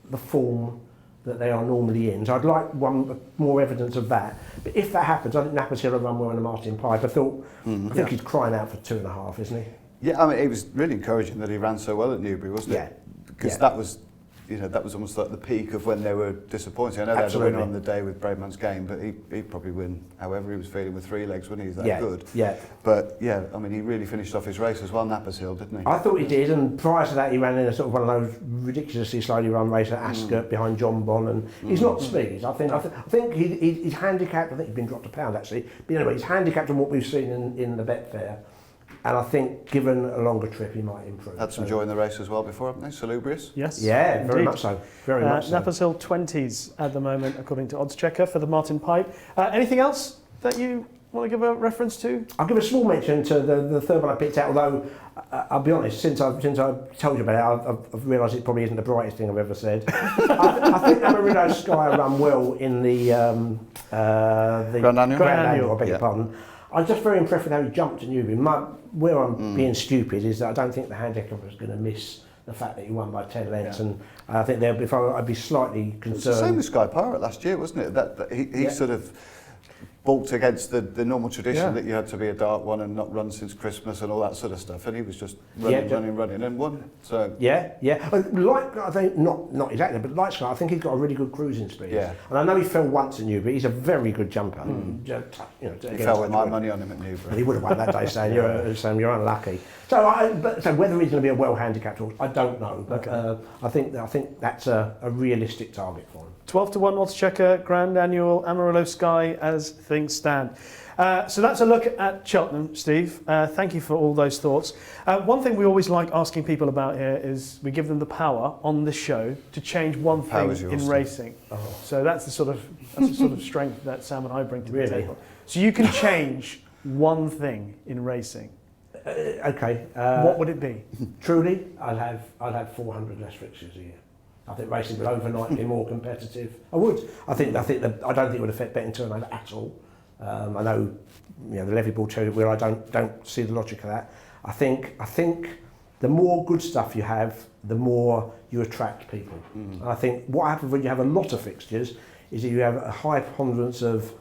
the form that they are normally in. So I'd like more evidence of that. But if that happens, I think Nappers Hill will run well in the Martin Pipe. I think he's crying out for 2.5, isn't he? Yeah, I mean, it was really encouraging that he ran so well at Newbury, wasn't it? Because that was almost like the peak of when they were disappointing. I know they had a winner on the day with Brave Man's Game, but he'd probably win however he was feeling with 3 legs, wouldn't he? He's that good. Yeah. But yeah, I mean, he really finished off his race as well, Nappers Hill, didn't he? I thought he did, and prior to that he ran in a sort of one of those ridiculously slowly run race at Ascot behind John Bon, and he's not speed. I think he's handicapped. I think he's been dropped £1 actually. But anyway, he's handicapped on what we've seen in the Betfair. And I think, given a longer trip, he might improve. Had some joy in the race as well before, haven't they? Salubrious? Yes. Yeah, indeed. very much so. Very much so. Nappers Hill 20s at the moment, according to odds checker for the Martin Pipe. Anything else that you want to give a reference to? I'll give a small mention to the third one I picked out, although I'll be honest, since I've told you about it, I've realised it probably isn't the brightest thing I've ever said. I think Amarillo Sky run well in the Grand Annual? Grand Annual, I beg your pardon. I'm just very impressed with how he jumped to Newbury. Where I'm being stupid is that I don't think the handicapper is going to miss the fact that he won by 10 lengths, and I think I'd be slightly concerned. It's the same with Sky Pirate last year, wasn't it? That he sort of balked against the normal tradition that you had to be a dark one and not run since Christmas and all that sort of stuff, and he was just running and won. So I think not exactly, but like Sky, I think he's got a really good cruising speed. Yeah. And I know he fell once at Newbury. He's a very good jumper. he fell with my money on him at Newbury. He would have won that day, Sam. You're unlucky. So whether he's going to be a well handicapped horse, I don't know. But I think that's a realistic target for him. 12-1 odds checker, Grand Annual, Amarillo Sky as things stand. So that's a look at Cheltenham, Steve. Thank you for all those thoughts. One thing we always like asking people about here is we give them the power on this show to change one thing in racing. So that's the sort of strength that Sam and I bring to the table. So you can change one thing in racing. Okay. What would it be? Truly, I'd have 400 less fixtures a year. I think racing would overnight be more competitive. I would. I don't think it would affect betting turnover at all. I know, the levy ball too, where I don't see the logic of that. I think the more good stuff you have, the more you attract people. And I think what happens when you have a lot of fixtures is that you have a high preponderance of,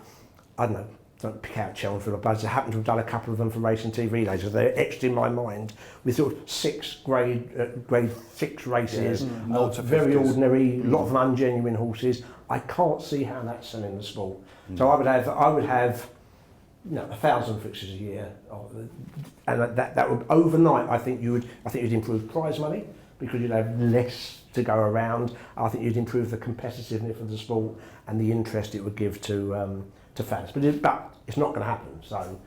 don't pick out Cheltenham, but I happen to have done a couple of them for racing TV days, so they're etched in my mind with sort of grade 6 races, very 50s. ordinary, a lot of them ungenuine horses. I can't see how that's selling the sport. So I would have 1,000 fixtures a year, and that would overnight. I think you'd improve prize money because you'd have less to go around. I think you'd improve the competitiveness of the sport and the interest it would give to fans. But it's not going to happen. So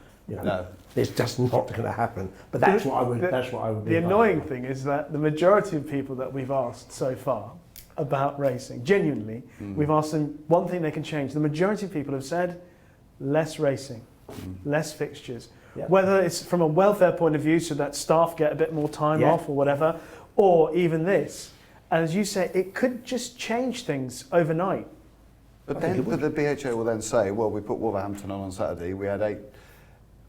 it's just not going to happen. But that's what I would. The annoying thing is that the majority of people that we've asked so far about racing, genuinely, we've asked them one thing they can change. The majority of people have said less racing, less fixtures. Yeah. Whether it's from a welfare point of view, so that staff get a bit more time off or whatever, or even this. And as you say, it could just change things overnight. But then the BHA will then say, well, we put Wolverhampton on Saturday. We had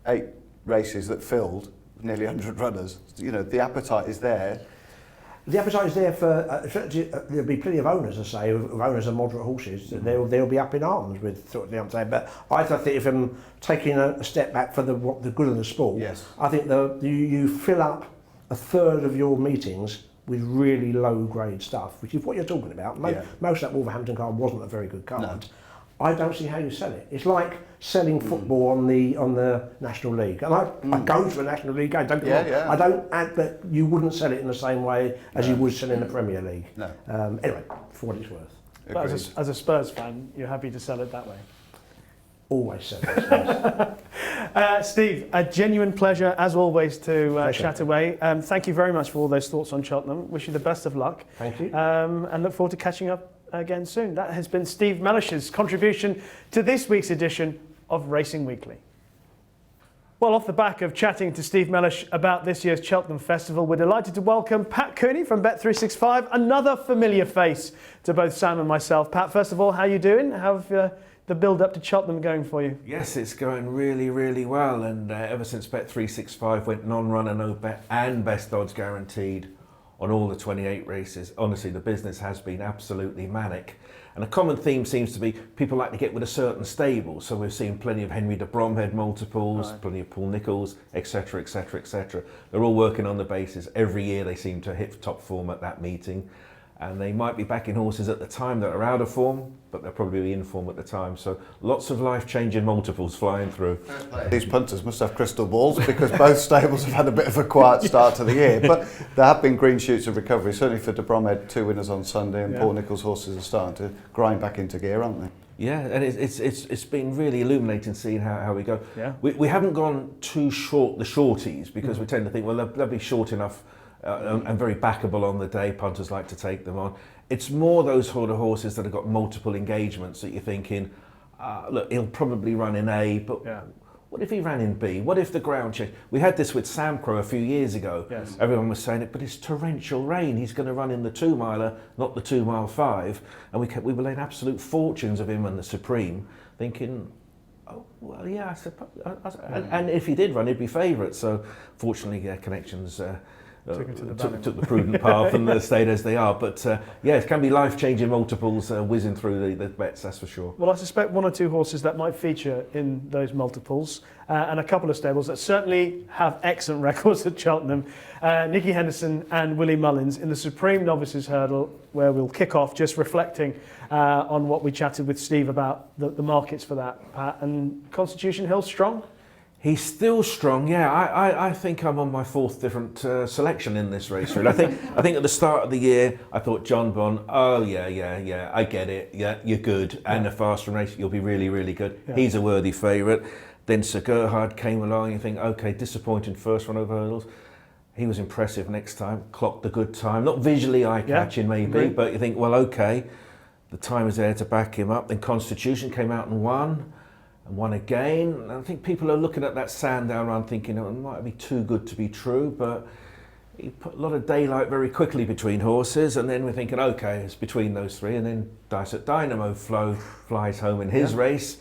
eight races that filled nearly 100 runners. The appetite is there. The appetite is there for there'll be plenty of owners, I say, of owners of moderate horses. They'll be up in arms with sort of I'm saying. But I think if I'm taking a step back for the good of the sport, I think you fill up a third of your meetings with really low grade stuff, which is what you're talking about. Most of that Wolverhampton card wasn't a very good card. No. I don't see how you sell it. It's like selling football on the National League. And I go to a National League game, don't get me wrong. I don't add that you wouldn't sell it in the same way as you would sell in the Premier League. No. Anyway, for what it's worth. But as a Spurs fan, you're happy to sell it that way? Always sell it. Steve, a genuine pleasure, as always, to chat away. Thank you very much for all those thoughts on Cheltenham. Wish you the best of luck. Thank you. And look forward to catching up again soon. That has been Steve Mellish's contribution to this week's edition of Racing Weekly. Well, off the back of chatting to Steve Mellish about this year's Cheltenham Festival, we're delighted to welcome Pat Cooney from Bet365, another familiar face to both Sam and myself. Pat, first of all, how are you doing? How have the build-up to Cheltenham going for you? Yes, it's going really, really well. And ever since Bet365 went non-runner, no bet and best odds guaranteed on all the 28 races, honestly, the business has been absolutely manic. And a common theme seems to be people like to get with a certain stable. So we've seen plenty of Henry de Bromhead multiples, plenty of Paul Nicholls, etc., etc., etc. They're all working on the basis. Every year they seem to hit top form at that meeting. And they might be backing horses at the time that are out of form, but they'll probably be in form at the time. So lots of life-changing multiples flying through. These punters must have crystal balls because both stables have had a bit of a quiet start to the year. But there have been green shoots of recovery, certainly for de Bromhead, 2 winners on Sunday, and Paul Nicholls' horses are starting to grind back into gear, aren't they? Yeah, and it's been really illuminating seeing how we go. Yeah. We haven't gone too short the shorties because we tend to think, well, they'll be short enough and very backable on the day. Punters like to take them on. It's more those sort of horses that have got multiple engagements that you're thinking, look, he'll probably run in A, but what if he ran in B? What if the ground change? We had this with Sam Crow a few years ago. Yes. Everyone was saying it, but it's torrential rain. He's going to run in the 2 miler, not the 2 mile 5. And we were laying absolute fortunes of him and the Supreme, thinking, oh, well, yeah, I suppose. And if he did run, he'd be favourite. So fortunately, Connections took the prudent path and they stayed as they are. But it can be life-changing multiples whizzing through the bets, that's for sure. Well, I suspect 1 or 2 horses that might feature in those multiples and a couple of stables that certainly have excellent records at Cheltenham. Nicky Henderson and Willie Mullins in the Supreme Novices Hurdle, where we'll kick off just reflecting on what we chatted with Steve about the markets for that, Pat. And Constitution Hill strong? He's still strong, yeah. I think I'm on my 4th different selection in this race. Really. I think at the start of the year, I thought John Bond, oh yeah, I get it, yeah, you're good, and the fast run race, you'll be really, really good. Yeah. He's a worthy favourite. Then Sir Gerhard came along, you think, okay, disappointing first run over hurdles. He was impressive next time, clocked a good time, not visually eye-catching maybe, but you think, well, okay, the time is there to back him up. Then Constitution came out and won again. And I think people are looking at that Sandown run thinking it might be too good to be true, but he put a lot of daylight very quickly between horses, and then we're thinking, okay, it's between those 3, and then Dice at Dynamo flies home in his race,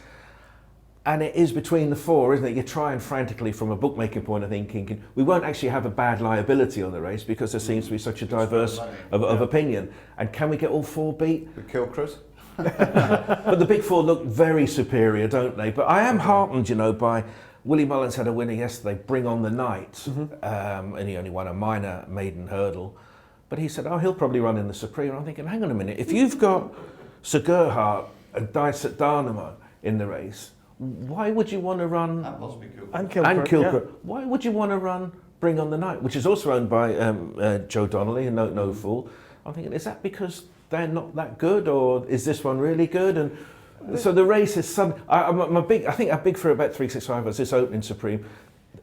and it is between the 4, isn't it? You're trying frantically from a bookmaking point of thinking, we won't actually have a bad liability on the race because there seems to be such a diverse of opinion, and can we get all 4 beat? With Kilcrus? But the big four look very superior, don't they? But I am heartened, you know, by Willie Mullins had a winner yesterday, Bring on the Night, and he only won a minor maiden hurdle. But he said, oh, he'll probably run in the Supreme. And I'm thinking, hang on a minute, if you've got Sir Gerhardt and Dice at Dynamo in the race, why would you want to run... And Kilcrook. Yeah. Why would you want to run Bring on the Night, which is also owned by Joe Donnelly and No Fool? I'm thinking, is that because they're not that good, or is this one really good? And so the race is I think I'm big for about Bet365 as this opening Supreme.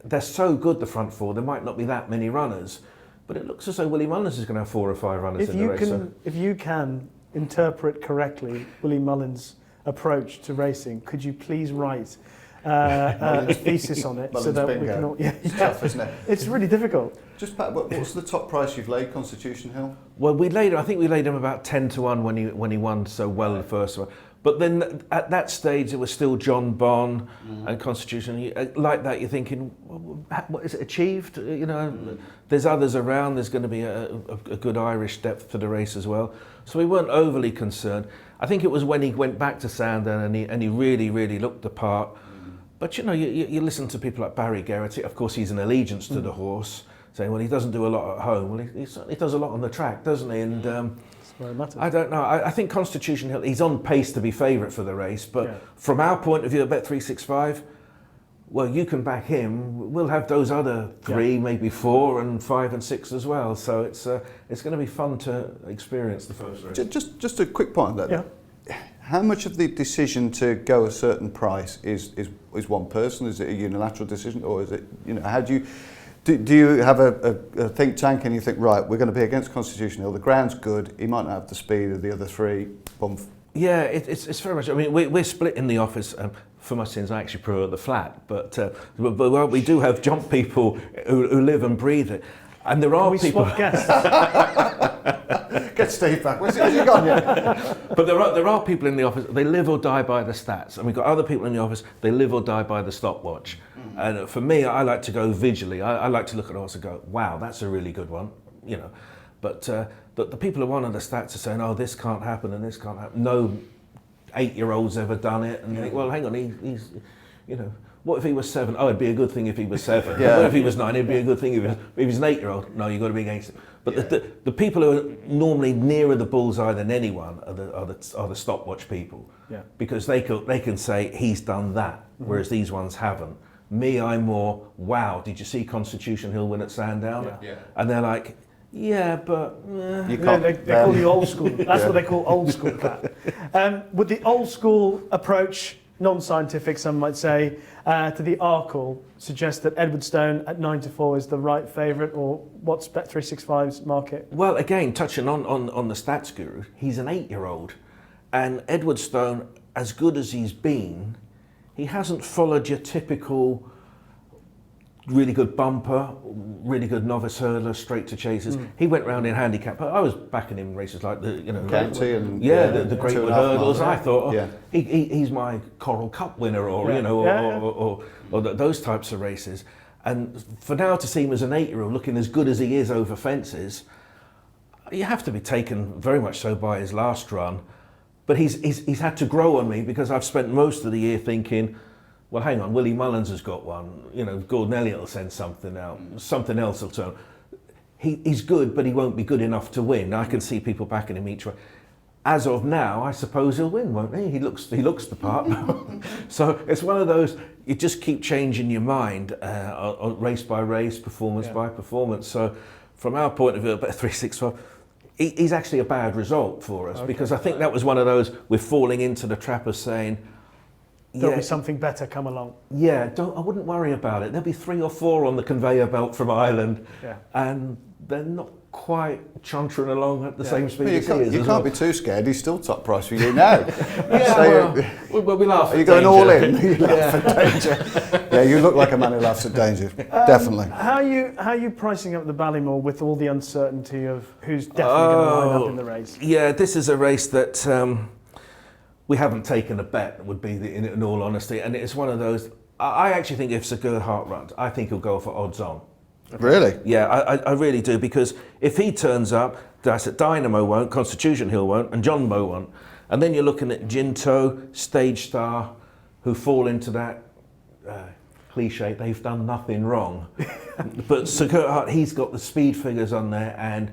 They're so good, the front four, there might not be that many runners, but it looks as though Willie Mullins is going to have 4 or 5 runners in the race. If you can interpret correctly Willie Mullins' approach to racing, could you please write a thesis on it so that we can all... Yeah, it's tough, isn't it? It's really difficult. Just Pat, what's the top price you've laid Constitution Hill? Well, I think we laid him about 10 to 1 when he won so well the first one. But then at that stage, it was still John Bonn and Constitution. Like that, you're thinking, what is it achieved? You know, there's others around. There's going to be a good Irish depth to the race as well. So we weren't overly concerned. I think it was when he went back to Sandown and he really, really looked the part. But you know, you listen to people like Barry Geraghty. Of course, he's an allegiance to the horse, saying, well, he doesn't do a lot at home. Well, he certainly does a lot on the track, doesn't he? And I don't know. I think Constitution Hill, he's on pace to be favourite for the race, but from our point of view at Bet365, well, you can back him. We'll have those other 3, maybe 4 and 5 and 6 as well. So it's going to be fun to experience the first race. Just a quick point on that. Yeah. How much of the decision to go a certain price is one person? Is it a unilateral decision, or is it, you know, how do you... Do you have a think tank and you think, right, we're going to be against Constitution Hill, the ground's good, he might not have the speed of the other 3, bump. Yeah, it's very much, I mean, we're split in the office. For my sins, I actually prefer the flat, but we do have jump people who live and breathe it. And there are people... Swap guests? Get Steve back. Where's he gone yet? But there are people in the office, they live or die by the stats. And we've got other people in the office, they live or die by the stopwatch. And for me, I like to go visually. I like to look at a horse and go, wow, that's a really good one, you know. But the people who want the stats are saying, oh, this can't happen and this can't happen. No 8-year-old's ever done it. And you think, well, hang on, he's, you know, what if he was 7? Oh, it'd be a good thing if he was 7. What if he was 9? It'd be a good thing if he was an 8-year-old. No, you've got to be against it. But the people who are normally nearer the bullseye than anyone are the stopwatch people. Yeah. Because they can say, he's done that, whereas these ones haven't. Me, I'm more, wow, did you see Constitution Hill win at Sandown? Yeah. And they're like, yeah, but... You can't, they call you old school. That's what they call old school, Pat. Would the old school approach, non-scientific some might say, to the Arkle suggest that Edwardstone at 9 to 4 is the right favourite, or what's Bet365's market? Well, again, touching on the stats guru, he's an 8-year-old. And Edwardstone, as good as he's been, he hasn't followed your typical really good bumper, really good novice hurdler, straight to chases. He went round in handicap. I was backing him in races like the, you know, County and the Great Wood Hurdles. I thought, he's my Coral Cup winner, or you know, or those types of races. And for now to see him as an 8-year-old looking as good as he is over fences, you have to be taken very much so by his last run. But he's had to grow on me, because I've spent most of the year thinking, well, hang on, Willie Mullins has got one. You know, Gordon Elliott will send something out. Something else will turn. He's good, but he won't be good enough to win. I can see people backing him each way. As of now, I suppose he'll win, won't he? He looks the part. So it's one of those, you just keep changing your mind, race by race, performance by performance. So from our point of view, about 365, he's actually a bad result for us, because I think that was one of those, we're falling into the trap of saying, there'll be something better come along. Yeah, I wouldn't worry about it. There'll be 3 or 4 on the conveyor belt from Ireland, and they're not quite chuntering along at the same speed as he is. You can't be too scared. He's still top price for you now. Well, we laugh at danger. Are you going all in? You laugh at danger. Yeah, you look like a man who laughs at danger. Definitely. How are you pricing up the Ballymore with all the uncertainty of who's definitely going to line up in the race? Yeah, this is a race that we haven't taken a bet, would be in all honesty, and it's one of those. I actually think if Sir Gerhardt runs, I think he'll go for odds on. Really? Yeah, I really do, because if he turns up, Dynamo won't, Constitution Hill won't, and John Moe won't. And then you're looking at Ginto, Stage Star, who fall into that cliche, they've done nothing wrong. But Securheart, he's got the speed figures on there, and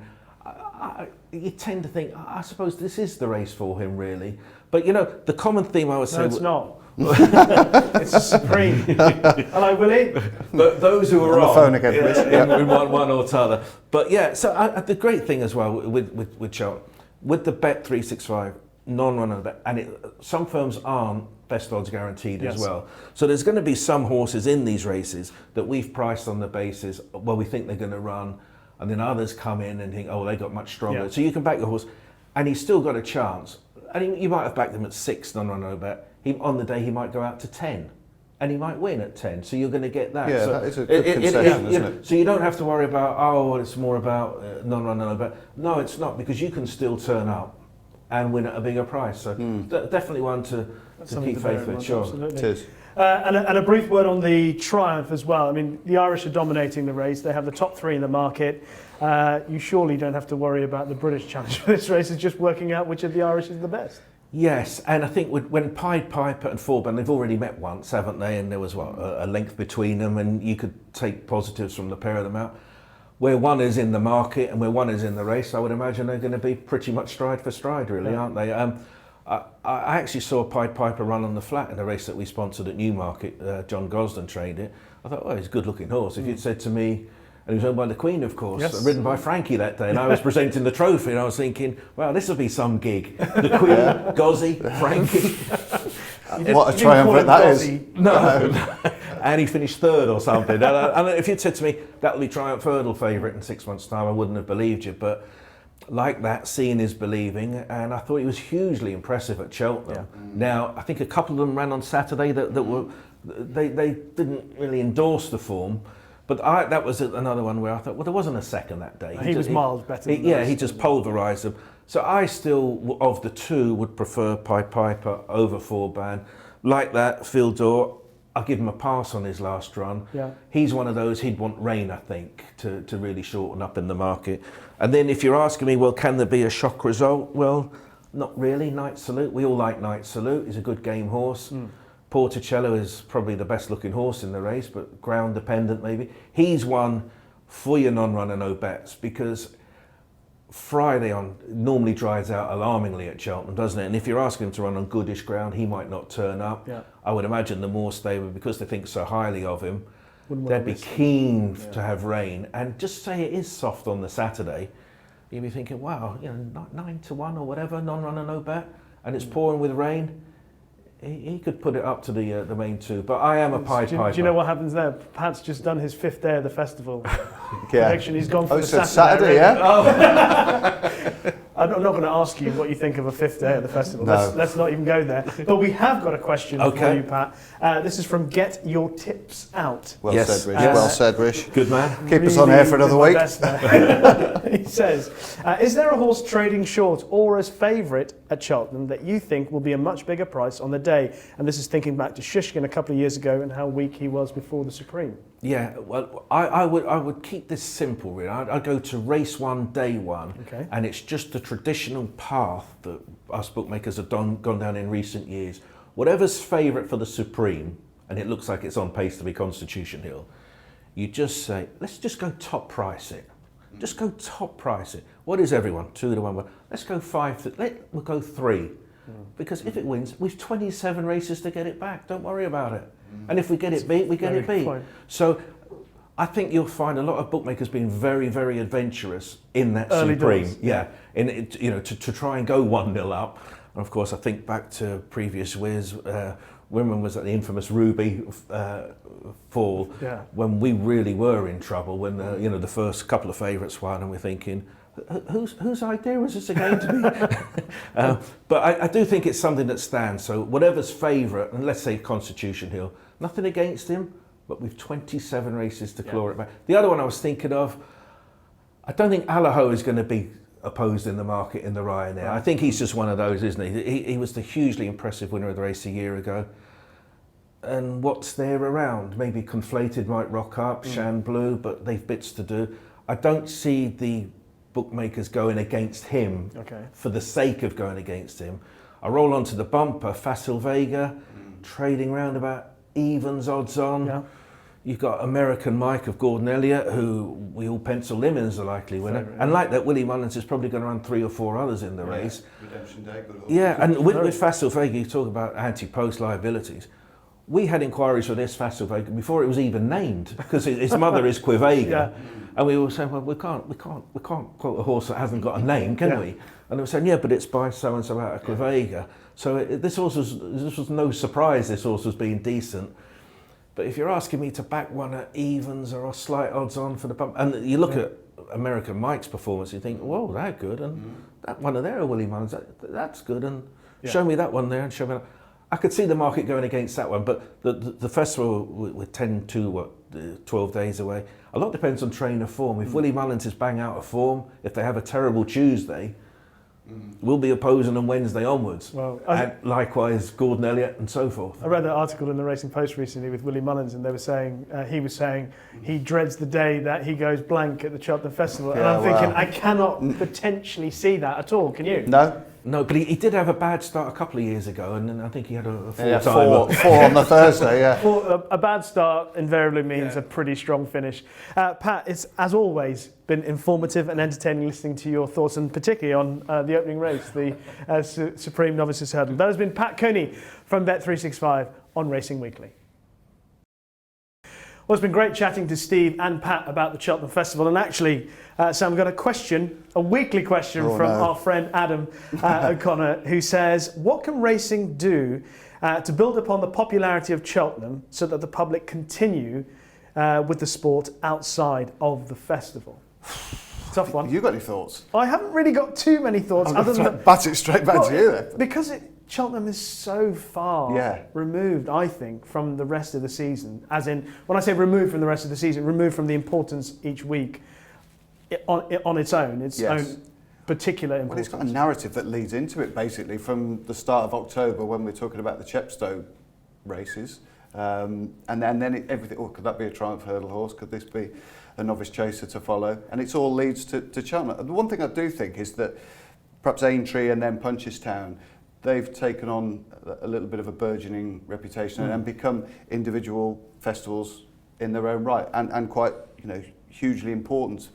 you tend to think, I suppose this is the race for him, really. But you know, the common theme I would say... No, it's not. It's a Supreme. Hello, Willie. But those who are on the on, phone again, please. in one or t'other. But yeah, so the great thing as well with Cheltenham, with the Bet365 non-runner bet, and some firms aren't best odds guaranteed as well. So there's going to be some horses in these races that we've priced on the basis, well, we think they're going to run, and then others come in and think, oh, they got much stronger. So you can back your horse, and he's still got a chance. And you might have backed him at 6 non-runner bet. On the day he might go out to 10, and he might win at 10. So you're going to get that. Yeah, so that is a good concession, isn't it? So you don't have to worry about, oh, it's more about non-runner bet. No, it's not, because you can still turn up and win at a bigger price. So definitely one to keep faith with, sure. Absolutely. It is. And a brief word on the Triumph as well. I mean, the Irish are dominating the race. They have the top 3 in the market. You surely don't have to worry about the British challenge for this race. It's just working out which of the Irish is the best. Yes, and I think when Pied Piper and Forbin, they've already met once, haven't they? And there was a length between them, and you could take positives from the pair of them out. Where one is in the market and where one is in the race, I would imagine they're going to be pretty much stride for stride, really, aren't they? I actually saw Pied Piper run on the flat in a race that we sponsored at Newmarket. John Gosden trained it. I thought, oh, he's a good-looking horse. If you'd said to me, and he was owned by the Queen, of course, ridden by Frankie that day, and I was presenting the trophy, and I was thinking, wow, this will be some gig. The Queen, Gozzy, Frankie. What a triumvirate that is. No. And he finished 3rd or something. And if you'd said to me, that'll be Triumph Hurdle favourite in 6 months' time, I wouldn't have believed you. But like that, seeing is believing, and I thought he was hugely impressive at Cheltenham. Now, I think a couple of them ran on Saturday that were, they didn't really endorse the form. But that was another one where I thought, well, there wasn't a second that day. He was miles better than Yeah, he just pulverised them. So I still, of the two, would prefer Pied Piper over Forbin. Like that, Phil Dorr, I'll give him a pass on his last run. Yeah. He's one of those, he'd want rain, I think, to really shorten up in the market. And then if you're asking me, well, can there be a shock result? Well, not really. Night Salute, we all like Night Salute. He's a good game horse. Porticello is probably the best looking horse in the race, but ground dependent maybe. He's one for your non-runner no bets, because Friday on normally dries out alarmingly at Cheltenham, doesn't it? And if you're asking him to run on goodish ground, he might not turn up. I would imagine the more stable, because they think so highly of him, they'd be keen to have rain. And just say it is soft on the Saturday, you'd be thinking, wow, 9-1 or whatever, non-runner no bet, and it's pouring with rain. He could put it up to the main 2, but I am a Pied Piper. Do you know what happens there? Pat's just done his 5th day of the festival. Prediction, he's gone for the Saturday, I'm not going to ask you what you think of a 5th day at the festival. Let's not even go there. But we have got a question for you, Pat. This is from Get Your Tips Out. Well said, Rish. Well said, Rish. Good man. Keep us on air for another week. He says, is there a horse trading short or as favourite at Cheltenham that you think will be a much bigger price on the day? And this is thinking back to Shishkin a couple of years ago and how weak he was before the Supreme. Yeah, well, I would keep this simple, really. I'd go to race 1, day 1, and it's just the traditional path that us bookmakers have gone down in recent years. Whatever's favourite for the Supreme, and it looks like it's on pace to be Constitution Hill, you just say, let's just go top price it. Just go top price it. What is everyone? 2 to 1. Let's go 5. We'll go 3. Because if it wins, we've 27 races to get it back. Don't worry about it. And if we get it beat, we get it beat. So I think you'll find a lot of bookmakers being very, very adventurous in that early Supreme. doors. In it, to try and go 1-0 up. And of course, I think back to previous years. Women was at the infamous Ruby fall when we really were in trouble. When the first couple of favourites won, and we're thinking, whose idea was this again to be? But I do think it's something that stands. So whatever's favourite, and let's say Constitution Hill, nothing against him, but we've 27 races to claw it back. The other one I was thinking of, I don't think Allaho is going to be opposed in the market in the Ryanair. I think he's just one of those, isn't he? He was the hugely impressive winner of the race a year ago. And what's there around? Maybe Conflated might rock up, Shan Blue, but they've bits to do. I don't see the bookmakers going against him for the sake of going against him. I roll onto the bumper, Facile Vega, trading round about evens odds on. Yeah. You've got American Mike of Gordon Elliott, who we all pencil him in as a likely winner. And like that, Willie Mullins is probably going to run 3 or 4 others in the race. Redemption Day, good horse. Yeah, and with Facile Vega, you talk about ante-post liabilities. We had inquiries for this Facile Vega before it was even named, because his mother is Quivega. And we were saying, well, we can't quote a horse that hasn't got a name, can we? And they were saying, yeah, but it's by so and so out of Quivega. So this was no surprise. This horse was being decent. But if you're asking me to back one at evens or a slight odds on for the bump, and you look at American Mike's performance, you think, whoa, they're good, and that one there, Willie Mullins, that's good, and show me that one there, and show me that. I could see the market going against that one, but the festival with 10 to 12 days away, a lot depends on trainer form. If Willie Mullins is bang out of form, if they have a terrible Tuesday, we'll be opposing them Wednesday onwards. Well, and likewise, Gordon Elliott and so forth. I read that article in the Racing Post recently with Willie Mullins, and they were saying he was saying he dreads the day that he goes blank at the Cheltenham Festival. And I'm thinking, I cannot potentially see that at all. Can you? No, but he did have a bad start a couple of years ago, and then I think he had a four on the Thursday. Well, a bad start invariably means a pretty strong finish. Pat, it's as always been informative and entertaining listening to your thoughts, and particularly on the opening race, the Supreme Novices Hurdle. That has been Pat Cooney from Bet365 on Racing Weekly. Well, it's been great chatting to Steve and Pat about the Cheltenham Festival, and actually, Sam, we've got a weekly question from our friend Adam O'Connor, who says, what can racing do to build upon the popularity of Cheltenham so that the public continue with the sport outside of the festival? Tough one. You got any thoughts? I haven't really got too many thoughts. Other than bat it straight back to you then. Because Cheltenham is so far removed, I think, from the rest of the season. As in, when I say removed from the rest of the season, removed from the importance each week on its own, own particular importance. Well, it's got a narrative that leads into it, basically, from the start of October when we're talking about the Chepstow races. And then everything, could that be a Triumph Hurdle horse? Could this be a novice chaser to follow? And it all leads to Cheltenham. And the one thing I do think is that perhaps Aintree and then Punchestown, they've taken on a little bit of a burgeoning reputation and become individual festivals in their own right, and quite hugely important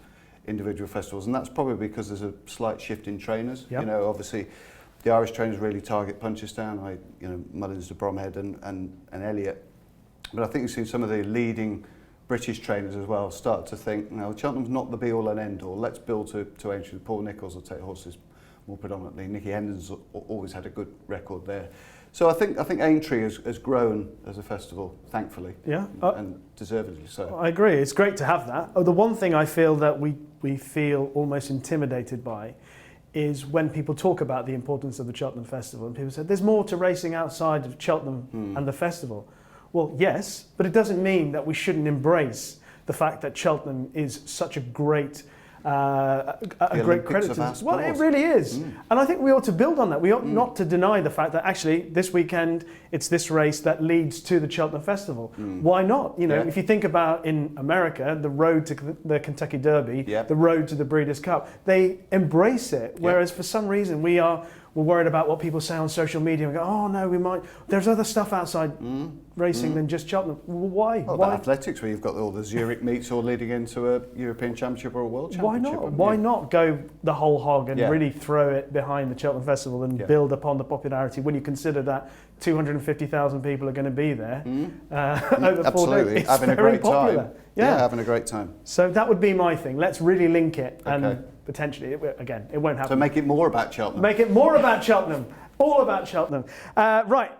individual festivals. And that's probably because there's a slight shift in trainers. Obviously the Irish trainers really target Punchestown, Mullins to Bromhead and Elliott. But I think you've seen some of the leading British trainers as well start to think, Cheltenham's not the be all and end all. Let's build to Aintree. Paul Nicholls will take horses more predominantly. Nicky Hendon's always had a good record there. So I think Aintree has grown as a festival, thankfully, and deservedly so. I agree. It's great to have that. The one thing I feel that we feel almost intimidated by is when people talk about the importance of the Cheltenham Festival, and people say there's more to racing outside of Cheltenham and the festival. Well, yes, but it doesn't mean that we shouldn't embrace the fact that Cheltenham is such a great great credit to us. Well, it really is. And I think we ought to build on that. We ought not to deny the fact that actually this weekend it's this race that leads to the Cheltenham Festival. Why not? If you think about in America, the road to the Kentucky Derby, the road to the Breeders' Cup, they embrace it. Whereas for some reason we're worried about what people say on social media and go, oh no, there's other stuff outside racing than just Cheltenham. Why? Well, about athletics, where you've got all the Zurich meets all leading into a European Championship or a World Championship. Why not go the whole hog and really throw it behind the Cheltenham Festival and build upon the popularity when you consider that 250,000 people are going to be there over 4 days. It's having very a great popular. time. Yeah, having a great time. So that would be my thing. Let's really link it and potentially, it won't happen. So make it more about Cheltenham. Make it more about Cheltenham. All about Cheltenham. Right.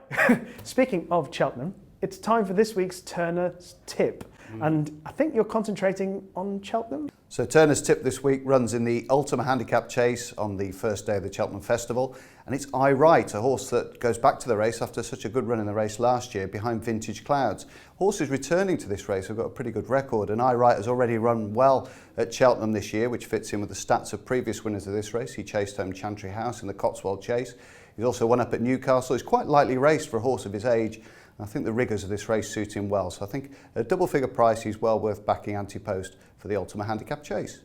Speaking of Cheltenham, it's time for this week's Turner's Tip. And I think you're concentrating on Cheltenham. So Turner's Tip this week runs in the Ultima Handicap Chase on the first day of the Cheltenham Festival. And it's I Right, a horse that goes back to the race after such a good run in the race last year behind Vintage Clouds. Horses returning to this race have got a pretty good record, and I Right has already run well at Cheltenham this year, which fits in with the stats of previous winners of this race. He chased home Chantry House in the Cotswold Chase. He's also won up at Newcastle. He's quite lightly raced for a horse of his age. I think the rigours of this race suit him well. So I think at a double-figure price, he's well worth backing ante-post for the Ultima Handicap Chase.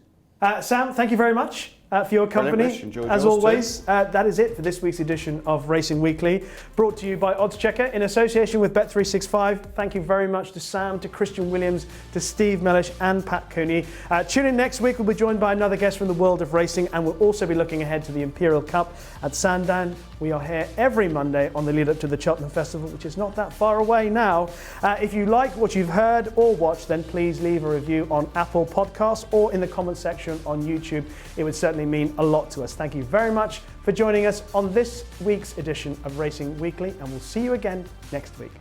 Sam, thank you very much. for your company. Rich. Enjoyed As yours always, that is it for this week's edition of Racing Weekly, brought to you by oddschecker in association with Bet365. Thank you very much to Sam, to Christian Williams, to Steve Mellish and Pat Cooney. Tune in next week. We'll be joined by another guest from the world of racing, and we'll also be looking ahead to the Imperial Cup at Sandown. We are here every Monday on the lead up to the Cheltenham Festival, which is not that far away now. If you like what you've heard or watched, then please leave a review on Apple Podcasts or in the comment section on YouTube. It would certainly mean a lot to us. Thank you very much for joining us on this week's edition of Racing Weekly, and we'll see you again next week.